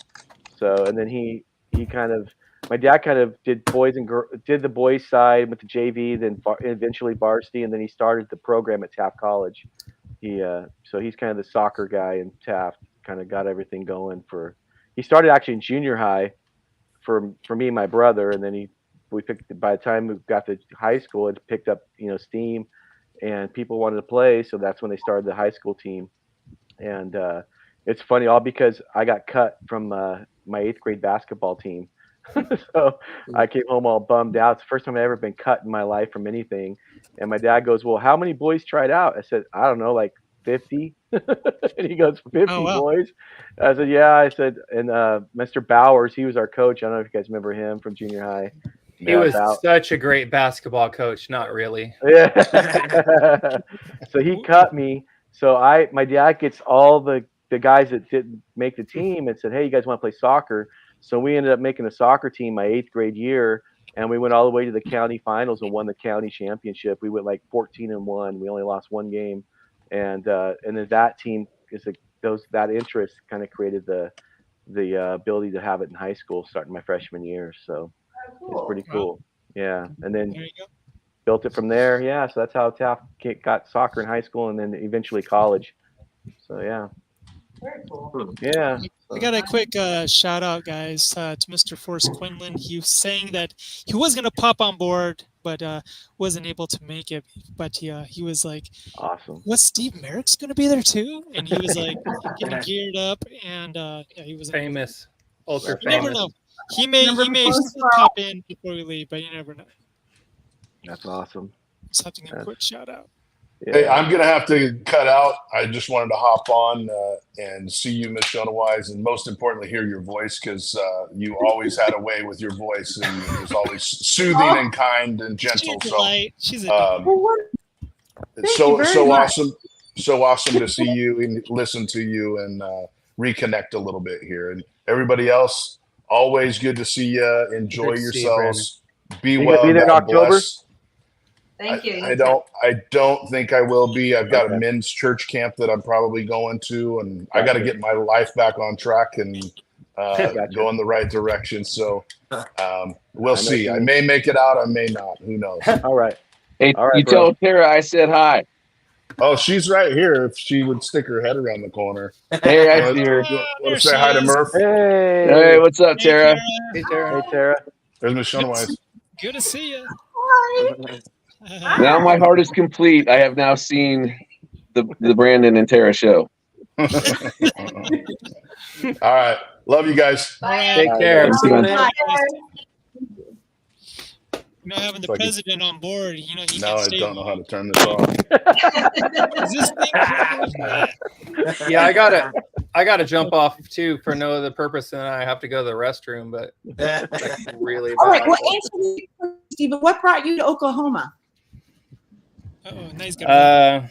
So, and then my dad kind of did did the boys side with the JV, then eventually varsity, and then he started the program at Taft College. So he's kind of the soccer guy in Taft, kind of got everything going he started actually in junior high for me and my brother. And then by the time we got to high school, it picked up, steam, and people wanted to play. So that's when they started the high school team. And it's funny, all because I got cut from my 8th grade basketball team. So I came home all bummed out. It's the first time I've ever been cut in my life from anything. And my dad goes, "Well, how many boys tried out?" I said, "I don't know, like 50." And he goes, 50 boys? I said, "Yeah." I said, and Mr. Bowers, he was our coach. I don't know if you guys remember him from junior high. He was such a great basketball coach. Not really. Yeah. So he cut me. So my dad gets all the guys that didn't make the team and said, "Hey, you guys want to play soccer?" So we ended up making a soccer team my 8th grade year, and we went all the way to the county finals and won the county championship. We went like 14-1. We only lost one game, and then that team that interest kind of created the ability to have it in high school starting my freshman year. So it's pretty cool. Yeah, and then built it from there. Yeah, so that's how Taft got soccer in high school, and then eventually college. So yeah. Very cool. Yeah. I got a quick shout out, guys, to Mr. Forrest Quinlan. He was saying that he was going to pop on board, but wasn't able to make it. But he was like, "Awesome. Was Steve Merrick's going to be there too?" And he was like getting geared up, and he was famous, ultra famous. You never know. He may still pop in before we leave, but you never know. That's awesome. Just have to give a quick shout out. Yeah. Hey, I'm going to have to cut out. I just wanted to hop on and see you, Miss Schoneweis, and most importantly, hear your voice, because you always had a way with your voice, and it was always soothing and kind and gentle. She's a so awesome. So awesome to see you and listen to you and reconnect a little bit here. And everybody else, always good to see you. Enjoy yourselves. Be well. Be there in October? Bless. Thank you. I don't think I will be. I've got a men's church camp that I'm probably going to, and I got to get my life back on track and go in the right direction. So we'll see. I may make it out. I may not. Who knows? All right. Hey, all right, you tell Tara I said hi. Oh, she's right here. If she would stick her head around the corner. Hey, I see her. Want to say hi to Murph? Hey, what's up, Tara? Hey, Tara. Hey, Tara. There's Miss Schoneweis. Good to see you. Now my heart is complete. I have now seen the Brandon and Tara show. All right. Love you guys. Take care. Having the president on board, he now can I stay. don't know how to turn this off. Is this thing Yeah, I gotta jump off too for no other purpose than I have to go to the restroom, but really All right. bad. Well, answer me, Stephen. What brought you to Oklahoma? Uh-oh, nice. Got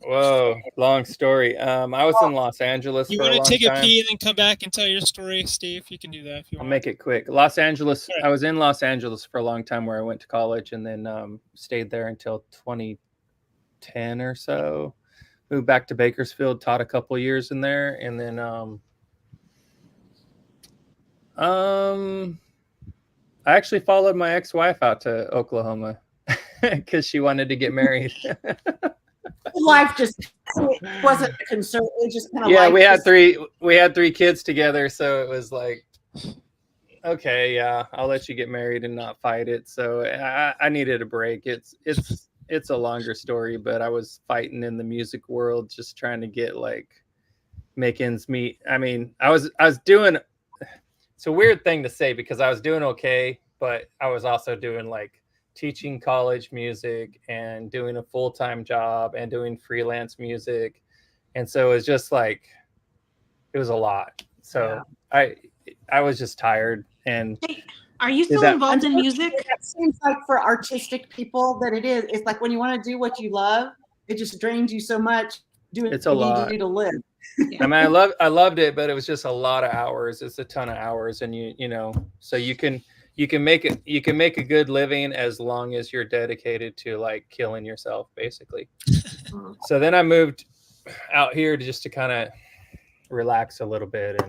Whoa, long story. I was in Los Angeles you for a want long to take time. a pee and then come back and tell your story, Steve? You can do that if you I'll want. make it quick. Los Angeles. All right. I was in Los Angeles for a long time where I went to college and then stayed there until 2010 or so. Moved back to Bakersfield, taught a couple years in there, and then I actually followed my ex-wife out to Oklahoma because she wanted to get married. Life just wasn't a concern. It just kind of Yeah, we had three kids together, so it was like, okay, yeah, I'll let you get married and not fight it. So I needed a break. It's a longer story, but I was fighting in the music world, just trying to get make ends meet. I mean, I was doing. It's a weird thing to say because I was doing okay, but I was also doing teaching college music and doing a full-time job and doing freelance music. And so it was just it was a lot. So yeah. I was just tired. And hey, are you still involved in music? It seems like for artistic people that it is. It's like when you want to do what you love, it just drains you so much. It's a lot to live. I mean, I loved it, but it was just a lot of hours. It's a ton of hours, and you know, so you can make a good living as long as you're dedicated to killing yourself, basically. So then I moved out here just to kind of relax a little bit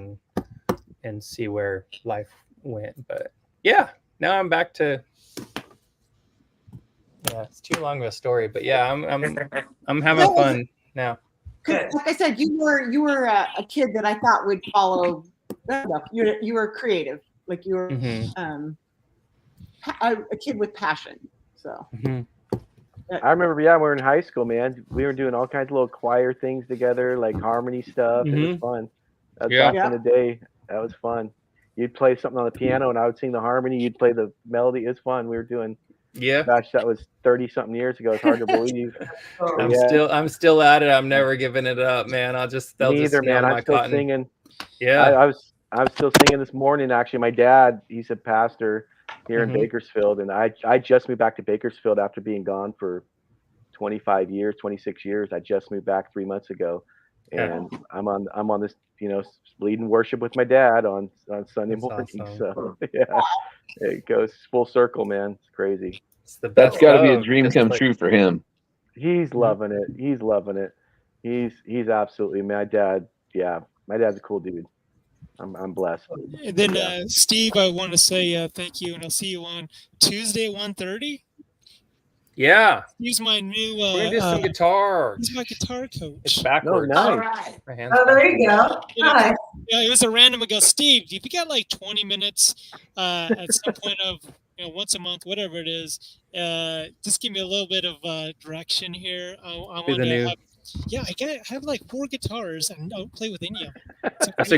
and see where life went. But yeah, now I'm back to. Yeah, it's too long of a story, but yeah, I'm having fun now. Like I said, you were a kid that I thought would follow. You were creative, like you were a kid with passion. So I remember, we were in high school, man. We were doing all kinds of little choir things together, like harmony stuff. It was fun. Back in the day, that was fun. You'd play something on the piano, and I would sing the harmony. You'd play the melody. It was fun. We were doing. Yeah. Gosh, that was 30-something years ago. It's hard to believe. I'm still at it. I'm never giving it up, man. They'll just man. I'm still cotton. singing. Yeah. I was still singing this morning. Actually, my dad, he's a pastor here in Bakersfield, and I just moved back to Bakersfield after being gone for 25 years, 26 years. I just moved back 3 months ago, and I'm on this, leading worship with my dad on Sunday morning. Awesome. So yeah, it goes full circle, man. It's crazy. It's the best. That's got to be a dream come true for him. He's loving it. He's loving it. He's absolutely, my dad. Yeah, my dad's a cool dude. I'm blessed. And then Steve, I want to say thank you, and I'll see you on Tuesday at 1:30. Yeah. Use my new. We're gonna do some guitar. He's my guitar coach. It's backwards. Oh, nice. All right. There you go. Hi. Yeah, it was a random. I go, Steve, if you got 20 minutes at some point of once a month, whatever it is, just give me a little bit of direction here. I want to have. Yeah, I have 4 guitars and I don't play with any of them. It's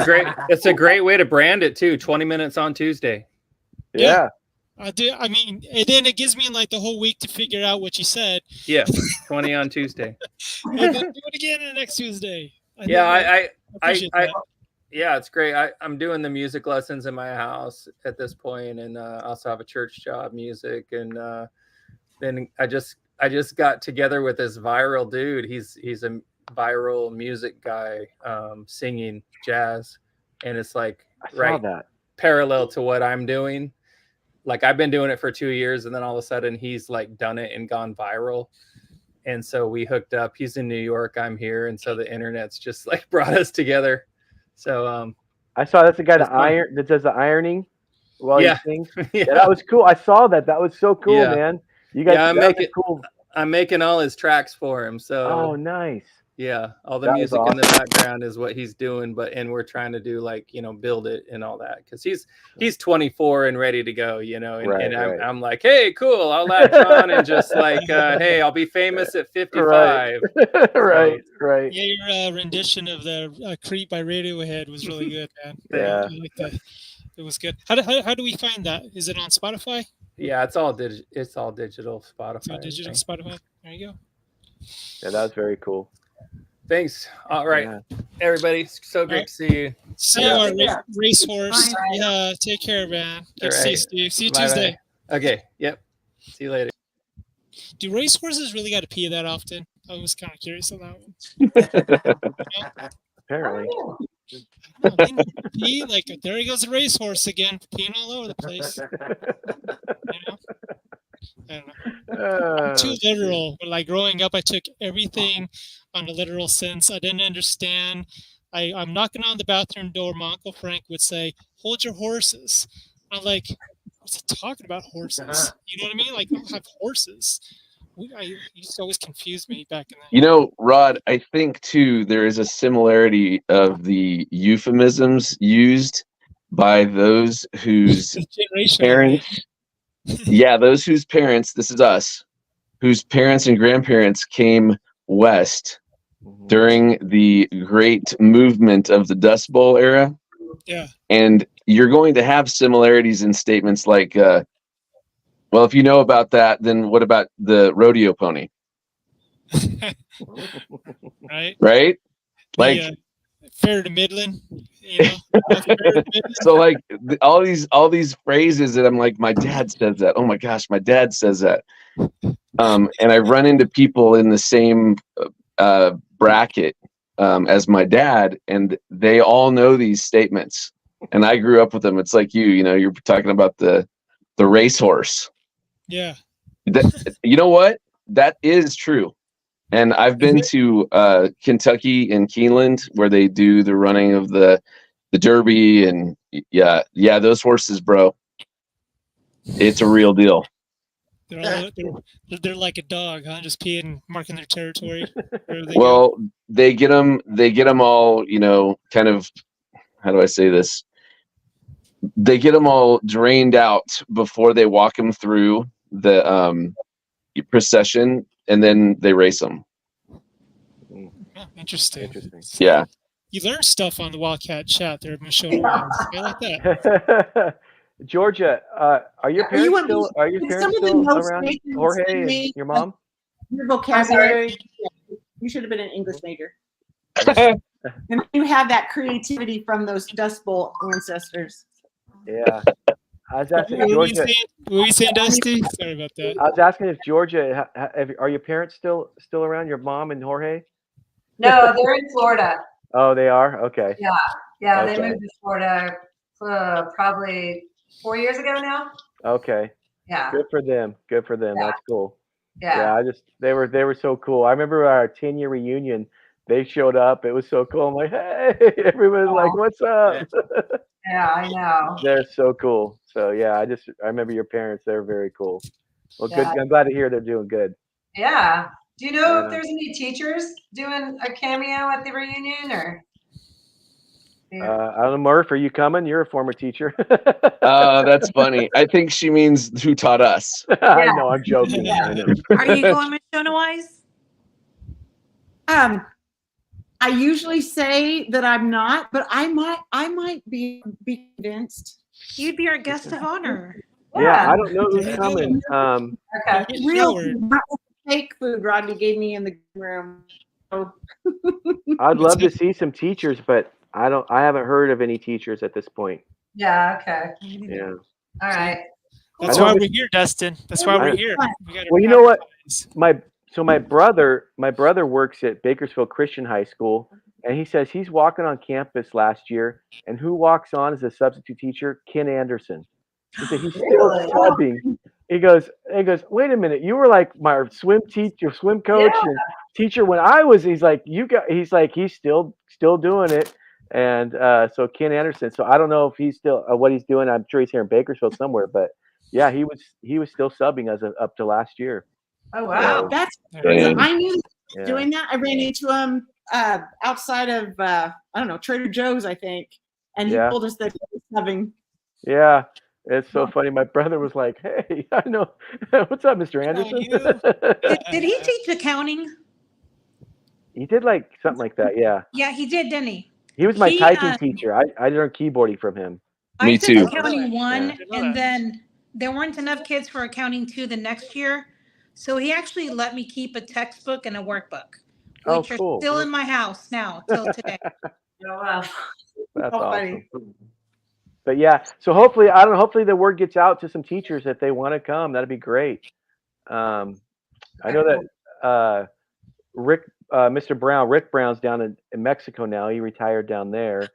a great way to brand it too. 20 minutes on Tuesday. Yeah. I do. I mean, and then it gives me the whole week to figure out what you said. Yeah, 20 on Tuesday. And then do it again next Tuesday. I yeah, it's great. I'm doing the music lessons in my house at this point, and I also have a church job, music, and then I just got together with this viral dude. He's a viral music guy, singing jazz, and it's parallel to what I'm doing. I've been doing it for 2 years, and then all of a sudden he's done it and gone viral. And so we hooked up. He's in New York, I'm here, and so the internet's just brought us together. So I saw that's the guy that does the ironing while he sings. Yeah, that was cool. I saw that. That was so cool, man. You guys, cool. I'm making all his tracks for him. So oh, nice. Yeah, all the music in the background is what he's doing, and we're trying to do build it and all that, because he's 24 and ready to go, and I'm like, hey, cool, I'll latch on and just hey, I'll be famous at 55. Right. Yeah, your rendition of the "Creep" by Radiohead was really good, man. Yeah, I like that. It was good. How do we find that? Is it on Spotify? Yeah, it's all digital. Spotify. So digital Spotify. There you go. Yeah, that was very cool. Thanks. All right, everybody. So great to see you. See you, our racehorse. Yeah, take care, man. Good to see you, Steve. See you Tuesday. Okay. Yep. See you later. Do racehorses really got to pee that often? I was kind of curious on that one. Apparently. No, they need to pee, like, there he goes, the racehorse again, peeing all over the place. You know? I don't know. I'm too literal. Like growing up, I took everything on a literal sense. I didn't understand. I'm knocking on the bathroom door. My Uncle Frank would say, "Hold your horses." I'm like, what's he talking about horses? You know what I mean? Like, I don't have horses. He used to always confuse me back in You know, Rod, I think too there is a similarity of the euphemisms used by those whose parents, yeah, those whose parents, this is us, whose parents and grandparents came west during the great movement of the Dust Bowl era. Yeah. And you're going to have similarities in statements like, well, if you know about that, then what about the rodeo pony? Right. Right? Like, fair to Midland, you know. so like all these phrases that I'm like, my dad says that. Oh my gosh, my dad says that. And I run into people in the same bracket as my dad, and they all know these statements. And I grew up with them. It's like you know, you're talking about the racehorse. Yeah. You know what? That is true. And I've been to Kentucky and Keeneland where they do the running of the Derby, and yeah, those horses, bro. It's a real deal. They're like a dog, huh? Just peeing, marking their territory. Well, they get them all, you know, kind of, how do I say this? They get them all drained out before they walk them through the procession, and then they race them. Oh, interesting. Yeah. You learn stuff on the WiLDCaT chat there, Schoneweis. I like that. Georgia, are your parents still around? Jorge and your mom? Your vocabulary. You should have been an English major. And you have that creativity from those Dust Bowl ancestors. Yeah. I was asking Georgia. What were you saying, Dusty? Sorry about that. I was asking if Georgia, are your parents still around? Your mom and Jorge? No, they're in Florida. Oh, they are? Okay. Yeah. Okay. They moved to Florida probably 4 years ago now. Okay. Yeah. Good for them. Good for them. Yeah. That's cool. Yeah. They were so cool. I remember our 10-year reunion. They showed up. It was so cool. I'm like, hey, everybody's like, what's up? Yeah, I know. They're so cool. So yeah, I remember your parents. They're very cool. Well, good. I'm glad to hear they're doing good. Yeah. Do you know if there's any teachers doing a cameo at the reunion or? I don't know, Murph, are you coming? You're a former teacher. That's funny. I think she means who taught us. I know, I'm joking. Yeah. I know. Are you going, Miss Schoneweis? I usually say that I'm not, but I might be convinced. You'd be our guest of honor. Yeah, I don't know who's coming. Okay. Real fake food Rodney gave me in the room. So. I'd love to see some teachers, but I haven't heard of any teachers at this point. Yeah, okay. Yeah. All right. That's why we're here, Dustin. That's why we're here. Well, you know what? My brother works at Bakersfield Christian High School, and he says he's walking on campus last year, and who walks on as a substitute teacher? Ken Anderson. He said he's still subbing. He goes, wait a minute, you were like my swim coach and teacher when I was. He's like, he's still doing it, and so Ken Anderson. So I don't know if he's still what he's doing. I'm sure he's here in Bakersfield somewhere, but yeah, he was still subbing as of up to last year. Oh wow, that's I knew he was doing that. I ran into him outside of I don't know, Trader Joe's, I think, and he told us that he was subbing. Yeah. It's so funny. My brother was like, hey, I know. What's up, Mr. Anderson? Did he teach accounting? He did like something like that, yeah. Yeah, he did, didn't he? He was my typing teacher. I learned keyboarding from him. I too. took accounting 1, and then there weren't enough kids for accounting 2 the next year. So he actually let me keep a textbook and a workbook, which are still in my house now till today. Oh, wow. That's awesome. But yeah, so hopefully the word gets out to some teachers if they want to come. That'd be great. I know that Mr. Brown, Rick Brown's down in Mexico now. He retired down there.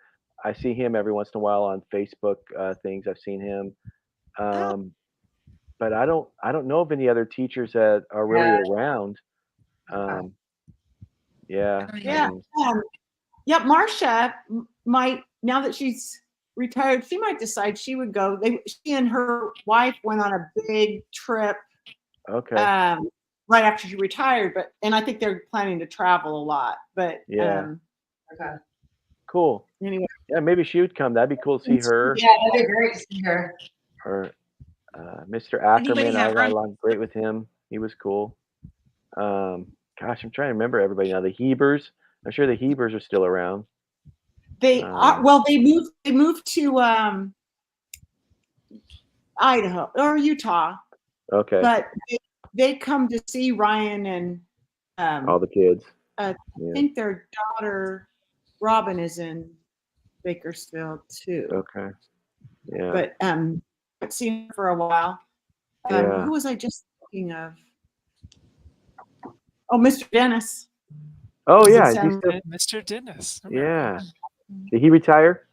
I see him every once in a while on Facebook things. I've seen him, but I don't know of any other teachers that are really around. Yeah. Yeah. Marcia might, now that she's retired, she might decide she would go. She and her wife went on a big trip. Okay. Right after she retired, and I think they're planning to travel a lot. But yeah. Okay. Cool. Anyway. Yeah, maybe she would come. That'd be cool to see her. Yeah, that'd be great to see her. Or Mr. Ackerman, I got along great with him. He was cool. Gosh, I'm trying to remember everybody now. The Hebers. I'm sure the Hebers are still around. They are, well, they moved to Idaho or Utah. Okay. But they come to see Ryan and all the kids. I think their daughter Robin is in Bakersfield too. Okay. Yeah. But I've seen her for a while. Who was I just thinking of? Oh, Mr. Dennis. Oh yeah, Mr. Dennis. Yeah. Did he retire?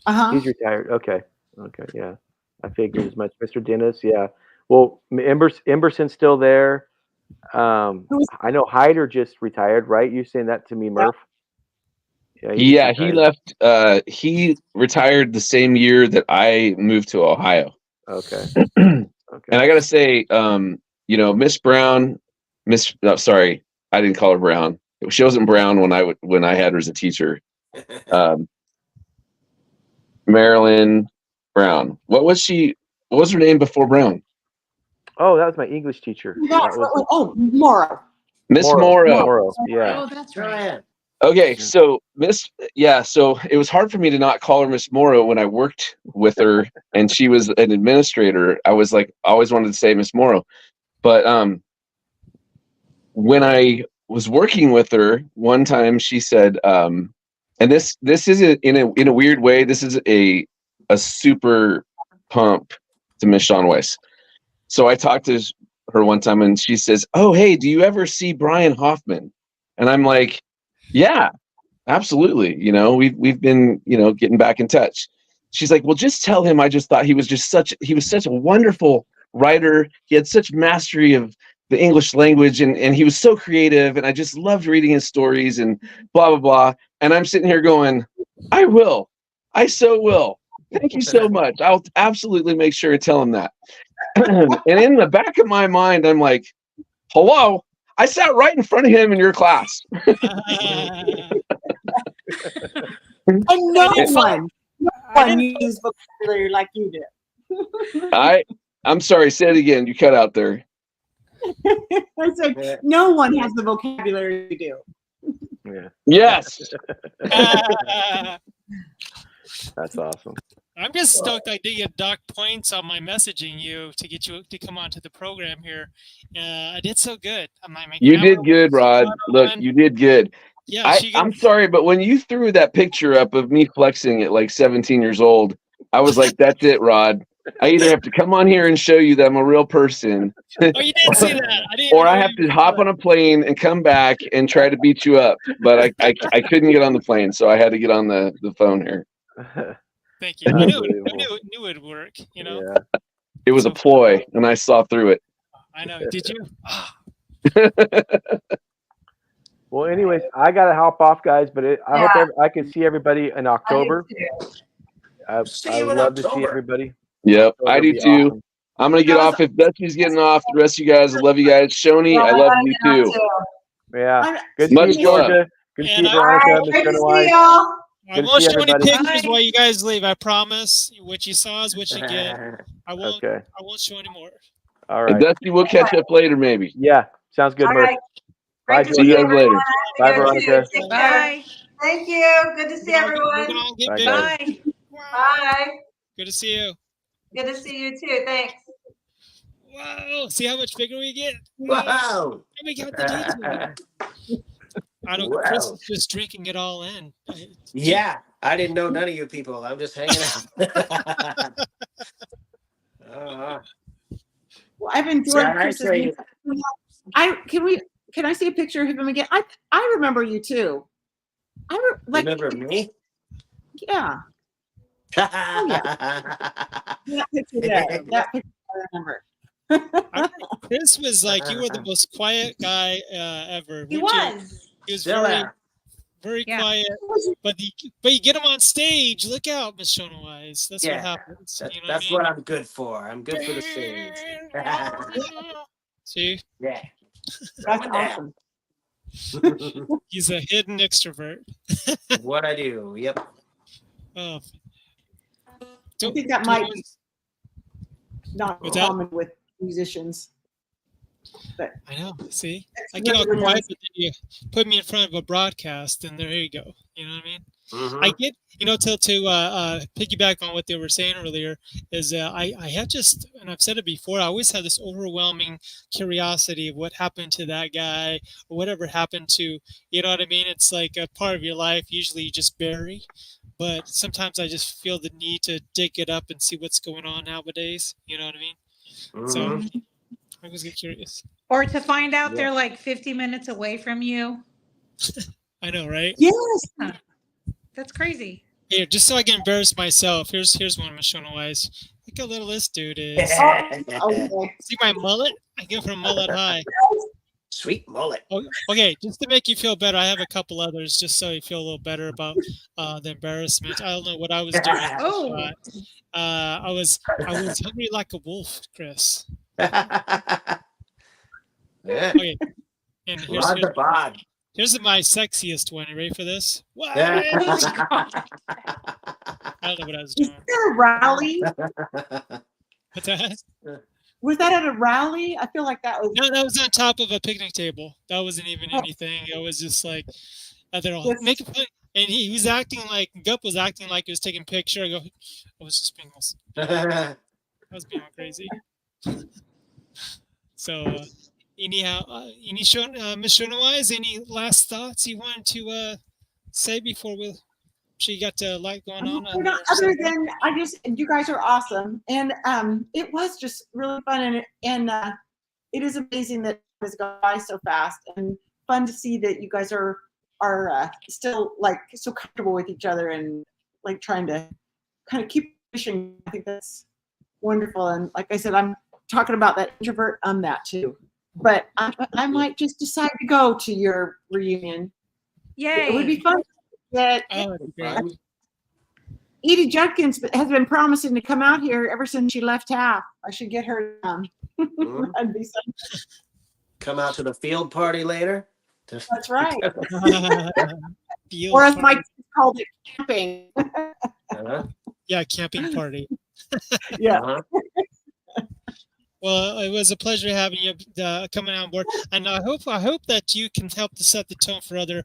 He's retired. Okay. Okay. Yeah. I figured as much. Mr. Dennis. Yeah. Well, Emberson's still there. I know Hyder just retired, right? You saying that to me, Murph? Yeah, he left. He retired the same year that I moved to Ohio. Okay. And I got to say, Miss Brown, sorry, I didn't call her Brown. She wasn't Brown when I had her as a teacher. Marilyn Brown. What was her name before Brown? Oh, that was my English teacher. Morrow. Miss Morrow. Yeah. Oh, that's right. Okay, so so it was hard for me to not call her Miss Morrow when I worked with her and she was an administrator. I was like, always wanted to say Miss Morrow. But when I was working with her one time, she said, and this is in a weird way, this is a super pump to Miss Schoneweis. So I talked to her one time and she says, "Oh, hey, do you ever see Brian Hoffman?" And I'm like, "Yeah, absolutely. We've been, getting back in touch." She's like, "Well, just tell him I just thought he was such a wonderful writer. He had such mastery of the English language and he was so creative and I just loved reading his stories and blah, blah, blah." And I'm sitting here going, "I will. I so will. Thank you so much. I'll absolutely make sure to tell him that." And in the back of my mind, I'm like, "Hello, I sat right in front of him in your class." And no one uses vocabulary like you did. I'm sorry, say it again. You cut out there. I said, no one has the vocabulary you do. Yeah. Yes. That's awesome. I'm just stoked I did get docked points on my messaging you to get you to come onto the program here. I did so good. You did good, Rod. Look, you did good. Yeah, I'm sorry, but when you threw that picture up of me flexing at like 17 years old, I was like, "That's it, Rod. I either have to come on here and show you that I'm a real person." Oh, you didn't see that. Or I have to hop on a plane and come back and try to beat you up. But I couldn't get on the plane, so I had to get on the phone here. Thank you. I knew it'd work, Yeah. It was a ploy, and I saw through it. I know. Did you? Well, anyways, I got to hop off, guys, but I hope I can see everybody in October. I would love to see everybody. Yep, I do too. Awesome. I'm going to get off. If Dusty's getting off, the rest of you guys, I love you guys. Shoney, I love you too. Yeah. Good to see you, Georgia. Good to see you, Veronica. Good to see y'all. I won't show any pictures while you guys leave. I promise. What you saw is what you get. I won't. Okay. I won't show any more. All right. And Dusty, we'll catch up later, maybe. Yeah, sounds good, Murph. Right. Bye, see you guys later. Bye, Veronica. Bye. Thank you. Good to see everyone. Bye. Bye. Good to see you. Good to see you too. Thanks. Wow. See how much bigger we get? Wow. And we got the detail. I don't. Wow. Chris is just drinking it all in. Yeah, I didn't know none of you people. I'm just hanging out. Well, I've enjoyed Yeah, Chris's Can I see a picture of him again? I remember you too. Remember me? Yeah. Oh yeah. That picture there. That picture I remember. Chris was like, you were the most quiet guy ever. He weren't you? was. He was Still there. very Yeah. quiet. But you get him on stage. Look out, Miss Schoneweis. That's what happens. That's what I'm good for. I'm good for the stage. See? Yeah. That's awesome. He's a hidden extrovert. What I do. Yep. Oh. I think that might be not common with musicians. But I know. See, I get all quiet, but then you put me in front of a broadcast, and there you go. You know what I mean? Mm-hmm. I get, to piggyback on what they were saying earlier, is I have just, and I've said it before, I always have this overwhelming curiosity of what happened to that guy or whatever happened to, you know what I mean? It's like a part of your life. Usually you just bury, but sometimes I just feel the need to dig it up and see what's going on nowadays. You know what I mean? Mm-hmm. So I always get curious. Or to find out they're like 50 minutes away from you. I know, right? Yes. That's crazy. Here, just so I can embarrass myself, here's one, Miss Schoneweis. Look how little this dude is. See my mullet? I give her mullet high. Sweet mullet. Okay, just to make you feel better, I have a couple others just so you feel a little better about the embarrassment. I don't know what I was doing. I was hungry like a wolf, Chris. Okay, and here's my sexiest one. You ready for this? What? I don't know what I was doing. Was there a rally? What's that? Was that at a rally? I feel like that was. No, that was on top of a picnic table. That wasn't even anything. It was just like they're all making fun. And he was acting like Gup was acting like he was taking a picture. I was just being I was being all crazy. So anyhow, Miss Schoneweis, any last thoughts you wanted to say before she got a lot going on? Other than you guys are awesome, and it was just really fun, and it is amazing that it has gone by so fast, and fun to see that you guys are still like so comfortable with each other and like trying to kind of keep pushing. I think that's wonderful, and like I said, I'm talking about that introvert. I'm that too, but I might just decide to go to your reunion. Yay! It would be fun. That Edie Judkins has been promising to come out here ever since she left half. I should get her. That'd be fun. Come out to the field party later. That's right. Or as Mike called it, camping. Yeah, camping party. Yeah. Well, it was a pleasure having you coming on board, and I hope that you can help to set the tone for other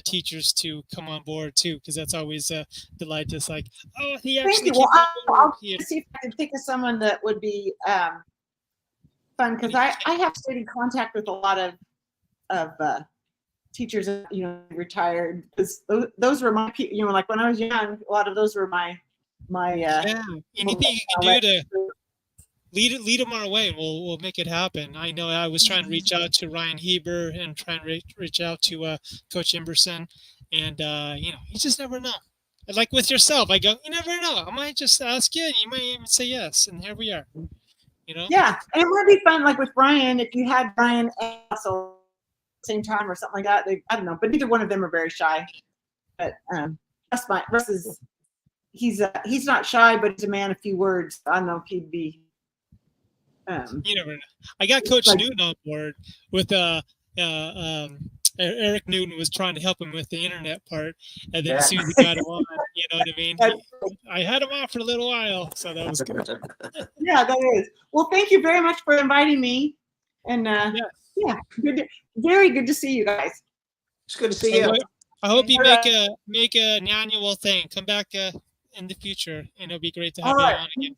teachers to come on board too, because that's always a delight. Just like, oh, he actually. Thank you. Well, I'll see if I can think of someone that would be fun, because I have stayed in contact with a lot of teachers, retired, because those were my people. Like when I was young, a lot of those were my. Anything you can do to lead them our way, and we'll make it happen. I know I was trying to reach out to Ryan Heber and trying to reach out to Coach Emberson, and you just never know. Like with yourself, I go, you never know. I might just ask you, and you might even say yes, and here we are. Yeah, and it would be fun, like with Ryan, if you had Ryan and also at the same time or something like that. I don't know, but neither one of them are very shy. But Russ is he's not shy, but he's a man of few words. I don't know if he'd be. You never know. I got Coach Newton on board with Eric Newton was trying to help him with the internet part, and then as soon as he got him on, you know what I mean? I had him on for a little while, so that was good. Yeah, that is. Well, thank you very much for inviting me, and yeah, very good to see you guys. It's good to see you. I hope you make an annual thing. Come back in the future, and it'll be great to have you on again.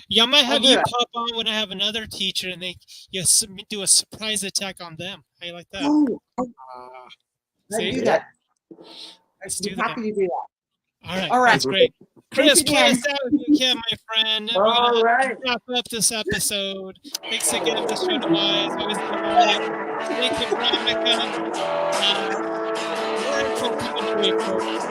Yeah, I might have you pop on when I have another teacher, and you do a surprise attack on them. How you like that? Let's do that. Let's do that. Happy to do that. All right. That's great. Thanks Chris, play again. us out if you can, my friend. We're All gonna right. wrap up this episode. Thanks again, Mr. Schoneweis. Always a delight. Thank you, Veronica. More info coming to you, folks.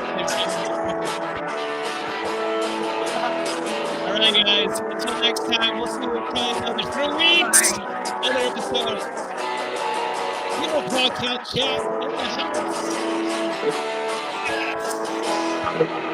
All right, guys. Until next time, we'll see you in probably another 3 weeks. Another episode of YeNDoR'S WiLDCaT Chat in the house. Yes.